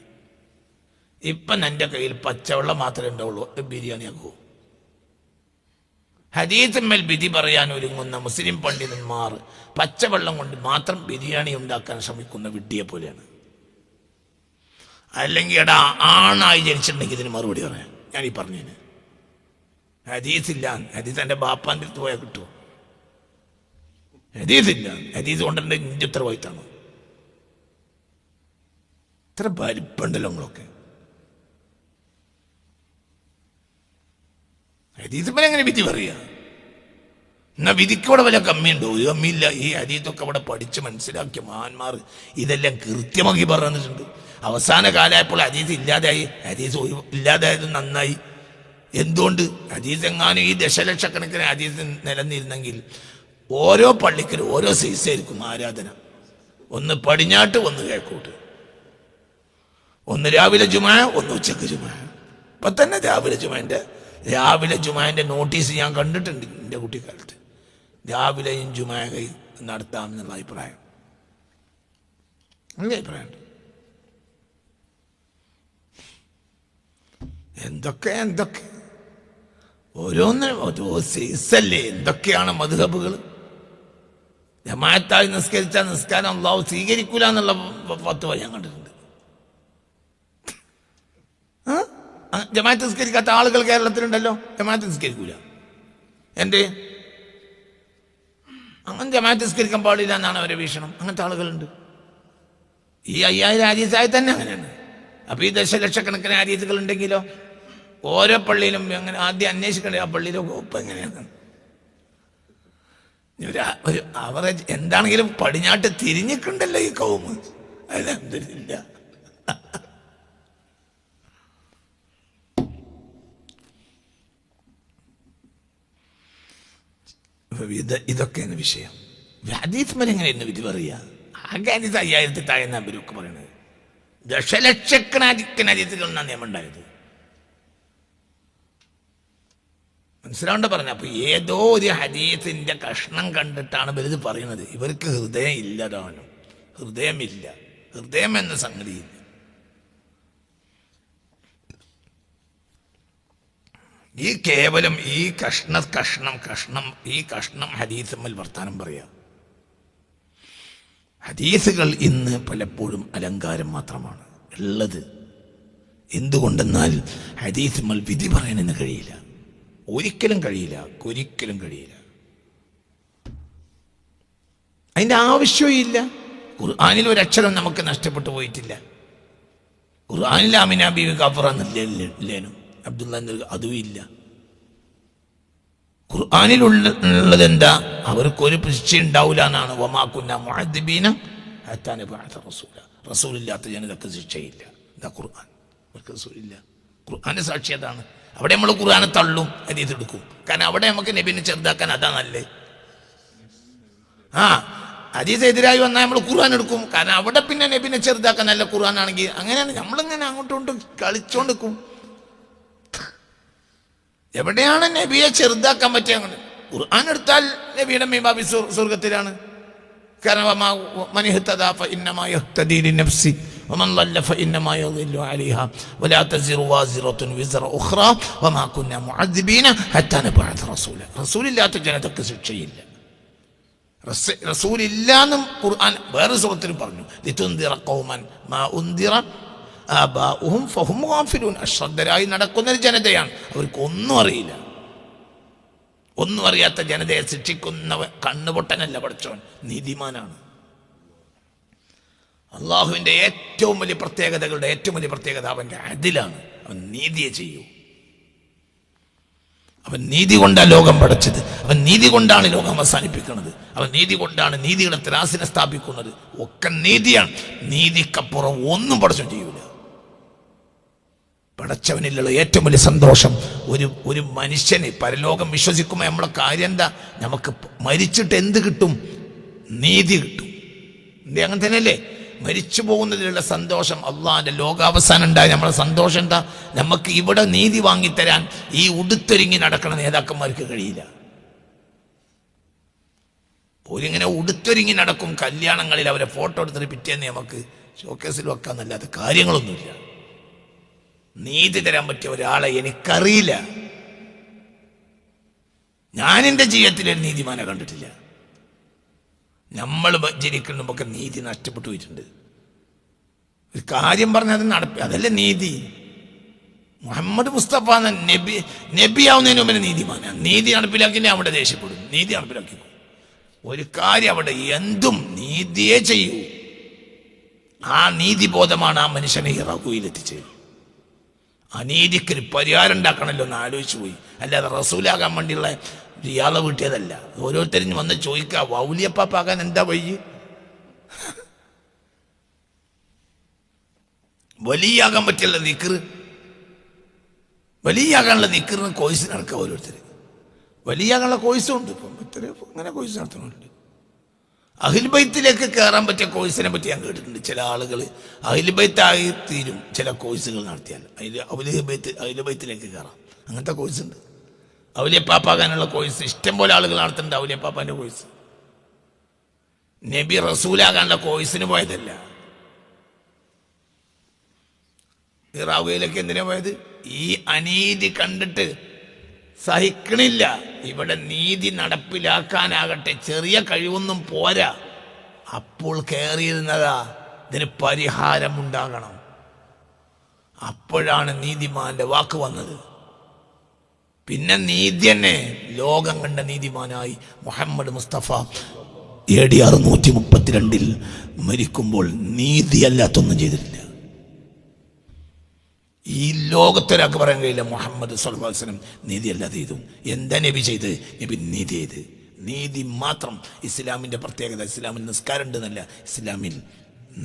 ഇപ്പം എൻ്റെ കയ്യിൽ പച്ചവെള്ളം മാത്രമേ ഉണ്ടാവുള്ളൂ, ബിരിയാണി ആക്കൂ. ഹദീസുമ്മൽ വിധി പറയാൻ ഒരുങ്ങുന്ന മുസ്ലിം പണ്ഡിതന്മാർ പച്ചവെള്ളം കൊണ്ട് മാത്രം ബിരിയാണി ഉണ്ടാക്കാൻ ശ്രമിക്കുന്ന വിഡ്ഢിയെ പോലെയാണ്. അല്ലെങ്കിൽ എടാ, ആണായി ജനിച്ചിട്ടുണ്ടെങ്കിൽ ഇതിന് മറുപടി പറയാം. ഞാനീ പറഞ്ഞതിന് ഹദീസില്ല. ഹദീസ് എൻ്റെ ബാപ്പാൻ്റെ അടുത്ത് പോയാൽ കിട്ടുമോ? ഹദീസില്ല. ഹദീസ് കൊണ്ടുണ്ട് ഇഞ്ചി ഇത്ര പോയിട്ടാണ്. ഇത്ര പരിപ്പുണ്ടല്ലോ നിങ്ങളൊക്കെ. ഹദീസുമ്മൽ എങ്ങനെ വിധി പറയാ? എന്നാ വിധിക്കവിടെ വല്ല കമ്മിയുണ്ടോ? ഒരു കമ്മിയില്ല. ഈ ഹദീസൊക്കെ അവിടെ പഠിച്ച് മനസ്സിലാക്കിയ മഹാന്മാർ ഇതെല്ലാം കൃത്യമാക്കി പറഞ്ഞിട്ടുണ്ട്. അവസാന കാലമായപ്പോൾ ഹദീസ് ഇല്ലാതായി. ഹദീസ് ഇല്ലാതായത് നന്നായി. എന്തുകൊണ്ട്? ഹദീസ് എങ്ങാനും ഈ ദശലക്ഷക്കണക്കിന് ഹദീസ് നിലനിരുന്നെങ്കിൽ ഓരോ പള്ളിക്കലും ഓരോ സൈസായിരിക്കും ആരാധന. ഒന്ന് പടിഞ്ഞാട്ട്, ഒന്ന് കിഴക്കോട്ട്, ഒന്ന് രാവിലെ ജുമാ, ഒന്ന് ഉച്ചക്ക് ജുമാ. ഇപ്പൊ തന്നെ രാവിലെ ജുമാന്റെ നോട്ടീസ് ഞാൻ കണ്ടിട്ടുണ്ട് എൻ്റെ കുട്ടിക്കാലത്ത്. രാവിലെയും ജുമാ നടത്താമെന്നുള്ള അഭിപ്രായം. അങ്ങനെ അഭിപ്രായമുണ്ട്. എന്തൊക്കെ ഓരോ സൈസല്ലേ. എന്തൊക്കെയാണ് മദ്ഹബുകൾ. ജമാഅത്തായി നിസ്കരിച്ച നിസ്കാരം അല്ലാഹു സ്വീകരിക്കൂല എന്നുള്ള ഫത്വ ഞാൻ കണ്ടിട്ടുണ്ട്. ജമാഅത്ത് നിസ്കരിക്കാത്ത ആളുകൾ കേരളത്തിലുണ്ടല്ലോ. ജമാഅത്ത് നിസ്കരിക്കൂല. എൻ്റെ അങ്ങനെ ജമാഅത്ത് നിസ്കരിക്കാൻ പാടില്ല എന്നാണ് അവരെ വീക്ഷണം. അങ്ങനത്തെ ആളുകളുണ്ട്. ഈ 5000 ഹദീസായി തന്നെ അങ്ങനെയാണ്. അപ്പൊ ഈ ദശലക്ഷക്കണക്കിന് ഹദീസുകൾ ഉണ്ടെങ്കിലോ ഓരോ പള്ളിയിലും അങ്ങനെ ആദ്യം അന്വേഷിക്കേണ്ടത് ആ പള്ളിയിലെ ഇപ്പം എങ്ങനെയാണ്. ഒരു അവറേജ് എന്താണെങ്കിലും പടിഞ്ഞാട്ട് തിരിഞ്ഞിട്ടുണ്ടല്ലോ ഈ കൗമ്. അൽഹംദുലില്ലാ. ഇതൊക്കെയാണ് വിഷയം. ഹദീസ് മേലെ എങ്ങനെയെന്ന് വിധി പറയുക? ആകെ ഹദീസ് 5000 താഴെ അവരൊക്കെ പറയണത്. ദശലക്ഷക്കണക്കിന് ഹദീസുകൾ എന്നാണ് നിയമം ഉണ്ടായത്. മനസ്സിലാവേണ്ട പറഞ്ഞ. അപ്പൊ ഏതോ ഒരു ഹദീസിന്റെ കഷ്ണം കണ്ടിട്ടാണ് ഇവരിത് പറയുന്നത്. ഇവർക്ക് ഹൃദയം ഇല്ലതാനും, ഹൃദയമില്ല, ഹൃദയം എന്ന സംഗതിയില്ല. ഈ കേവലം ഈ കഷ്ണം ഹദീസുമ്മൽ വർത്താനം പറയാം. ഹദീസുകൾ ഇന്ന് പലപ്പോഴും അലങ്കാരം മാത്രമാണ് ഉള്ളത്. എന്തുകൊണ്ടെന്നാൽ ഹദീസുമ്മൽ വിധി പറയാനെന്ന് കഴിയില്ല, ഒരിക്കലും കഴിയില്ല. അതിൻ്റെ ആവശ്യവും ഇല്ല. ഖുർആനിൽ ഒരക്ഷരം നമുക്ക് നഷ്ടപ്പെട്ടു പോയിട്ടില്ല. ഖുർആനിൽ ആമിന ബീവി കഫറന്നില്ലേനും അബ്ദുള്ള അതും ഇല്ല. ഖുർആനിലുള്ളത് എന്താ? അവർക്കൊരു ശിക്ഷ ഉണ്ടാവില്ല എന്നാണ്. വമാകുന്ന മുഅദ്ദിബീന ഹത്താ നബഅസ റസൂല. റസൂലില്ലാത്ത ജനതക്ക് ശിക്ഷയില്ല. എന്താ ഖുർആൻ? അവർക്ക് റസൂലില്ല. ഖുർആന്റെ സാക്ഷി അതാണ്. അവിടെ നമ്മൾ ഖുർആനെ തള്ളും, ഹദീസ് എടുക്കും. കാരണം അവിടെ നമുക്ക് നബിനെ ചെറുതാക്കാൻ അതാ നല്ലത്. ഹദീസ് എതിരായി വന്നാൽ നമ്മൾ ഖുർആൻ എടുക്കും. കാരണം അവിടെ പിന്നെ നബിനെ ചെറുതാക്കാൻ നല്ല ഖുർആൻ ആണെങ്കിൽ അങ്ങനെയാണ്. നമ്മളിങ്ങനെ അങ്ങോട്ടും കളിച്ചോണ്ട് നിൽക്കും. എവിടെയാണ് നബിയെ ചെറുതാക്കാൻ പറ്റിയ? അങ്ങനെ ഖുർആൻ എടുത്താൽ നബിയുടെ മീബാബി സ്വർഗത്തിലാണ്. കാരണം റസൂലില്ലാത്ത ജനതക്ക് ശിക്ഷയില്ല. റസൂലില്ലാന്നും ഖുർആൻ വേറെ സൂറത്തിൽ പറഞ്ഞു. ലിതുൻദിറ ഖൗമൻ മാ ഉൻദിറ ആബാഉഹും ഫഹും ഗാഫിലൂൻ. അശ്രദ്ധരായി നടക്കുന്നൊരു ജനതയാണ്, അവർക്കൊന്നും അറിയില്ല. ഒന്നും അറിയാത്ത ജനതയെ ശിക്ഷിക്കുന്നവൻ കണ്ണുപൊട്ടനല്ല പഠിച്ചവൻ, നീതിമാനാണ്. അള്ളാഹുവിൻ്റെ ഏറ്റവും വലിയ പ്രത്യേകതകളുടെ ഏറ്റവും വലിയ പ്രത്യേകത അവൻ്റെ അദിലാണ്. അവൻ നീതിയെ ചെയ്യൂ. അവൻ നീതി കൊണ്ടാണ് ലോകം പടച്ചത്. അവൻ നീതി കൊണ്ടാണ് ലോകം അവസാനിപ്പിക്കുന്നത്. അവൻ നീതി കൊണ്ടാണ് നീതിയുടെ ത്രാസിനെ സ്ഥാപിക്കുന്നത്. ഒക്കെ നീതിയാണ്. നീതിക്കപ്പുറം ഒന്നും പടച്ചവൻ ചെയ്യൂല. പടച്ചവനിലുള്ള ഏറ്റവും വലിയ സന്തോഷം ഒരു മനുഷ്യന് പരലോകം വിശ്വസിക്കുമ്പോൾ നമ്മളെ കാര്യം എന്താ? നമുക്ക് മരിച്ചിട്ട് എന്ത് കിട്ടും? നീതി കിട്ടും. എന്തേ അങ്ങനെ തന്നെയല്ലേ? മരിച്ചു പോകുന്നതിലുള്ള സന്തോഷം. അള്ളാഹിന്റെ ലോകാവസാനം ഉണ്ടായി നമ്മളെ സന്തോഷം എന്താ? നമുക്ക് ഇവിടെ നീതി വാങ്ങിത്തരാൻ ഈ ഉടുത്തൊരുങ്ങി നടക്കുന്ന നേതാക്കന്മാർക്ക് കഴിയില്ല. ഓരിങ്ങനെ ഉടുത്തൊരുങ്ങി നടക്കും. കല്യാണങ്ങളിൽ അവരെ ഫോട്ടോ എടുത്തിട്ട് പിറ്റേന്ന് നമുക്ക് ഷോക്കേസിൽ വെക്കാന്നല്ലാതെ കാര്യങ്ങളൊന്നുമില്ല. നീതി തരാൻ പറ്റിയ ഒരാളെ എനിക്കറിയില്ല. ഞാൻ എൻ്റെ ജീവിതത്തിൽ ഒരു നീതിമാനെ കണ്ടിട്ടില്ല. നമ്മൾ ജനിക്കുമ്പോഴൊക്കെ നീതി നഷ്ടപ്പെട്ടു പോയിട്ടുണ്ട്. ഒരു കാര്യം പറഞ്ഞാൽ അത് അതല്ലേ നീതി. മുഹമ്മദ് മുസ്തഫ നബിയാവുന്നതിന് മുമ്പ് നീതിമാനാണ്. നീതി നടപ്പിലാക്കിനെ അവിടെ ദേഷ്യപ്പെടും. നീതി നടപ്പിലാക്കി ഒരു കാര്യം അവിടെ എന്തും നീതിയെ ചെയ്യൂ. ആ നീതിബോധമാണ് ആ മനുഷ്യനെ ഇറക്കുയിലെത്തിച്ചത്. അനീതിക്കൊരു പരിഹാരം ഉണ്ടാക്കണമല്ലോ എന്ന് ആലോചിച്ചു പോയി. അല്ലാതെ റസൂലാകാൻ വേണ്ടിയുള്ള ഇയാളെ വീട്ടിയതല്ല. ഓരോരുത്തരും വന്ന് ചോദിക്കുക, വൗലിയപ്പാപ്പാകാൻ എന്താ വഴി? വലിയാകാൻ പറ്റിയുള്ള ദിക്ർ, വലിയാകാനുള്ള ദിക്റിന് കോഴ്സ് നടക്കുക. ഓരോരുത്തർ വലിയാകാനുള്ള കോഴ്സും ഉണ്ട്. ഇപ്പം അങ്ങനെ കോഴ്സ് നടത്തുന്നുണ്ട്. അഹിൽബൈത്തിലേക്ക് കയറാൻ പറ്റിയ കോഴ്സിനെ പറ്റി ഞാൻ കേട്ടിട്ടുണ്ട്. ചില ആളുകൾ അഹിൽബൈത്തായി തീരും ചില കോഴ്സുകൾ നടത്തിയാൽ. അഹിൽബൈത്തിലേക്ക് കയറാം. അങ്ങനത്തെ കോഴ്സ് ഉണ്ട്. ഔലിയപ്പാപ്പാകാനുള്ള കോഴ്സ് ഇഷ്ടം പോലെ ആളുകൾ നടത്തുന്നുണ്ട്. ഔലിയപ്പാപ്പാൻ്റെ കോഴ്സ്. നബി റസൂലാകാനുള്ള കോഴ്സിന് പോയതല്ല. ഇറാവുകയിലേക്ക് എന്തിനാ പോയത്? ഈ അനീതി കണ്ടിട്ട് സഹിക്കണില്ല. ഇവിടെ നീതി നടപ്പിലാക്കാനാകട്ടെ ചെറിയ കഴിവൊന്നും പോരാ. അപ്പോൾ കയറിയിരുന്നതാ ഇതിന് പരിഹാരമുണ്ടാകണം. അപ്പോഴാണ് നീതിമാന്റെ വാക്ക് വന്നത്. പിന്നെ നീതി തന്നെ ലോകം കണ്ട നീതിമാനായി മുഹമ്മദ് മുസ്തഫ AD 632 മരിക്കുമ്പോൾ നീതിയല്ലാത്തൊന്നും ചെയ്തിട്ടില്ല. ഈ ലോകത്തൊരാൾക്ക് പറയാൻ കഴിയില്ല മുഹമ്മദ് സ്വല്ലല്ലാഹു അലൈഹി വസല്ലം നീതിയല്ലാതെ ചെയ്തു. എന്താ നബി ചെയ്ത്? നബി നീതി ചെയ്ത്. നീതി മാത്രം ഇസ്ലാമിൻ്റെ പ്രത്യേകത. ഇസ്ലാമിൽ നിസ്കാരം ഉണ്ടെന്നല്ല, ഇസ്ലാമിൽ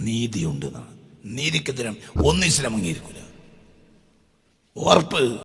നീതിയുണ്ട് എന്നാണ്. നീതിക്കെതിരെ ഒന്നും ഇസ്ലാം അംഗീകരിക്കില്ല. ഉറപ്പ്.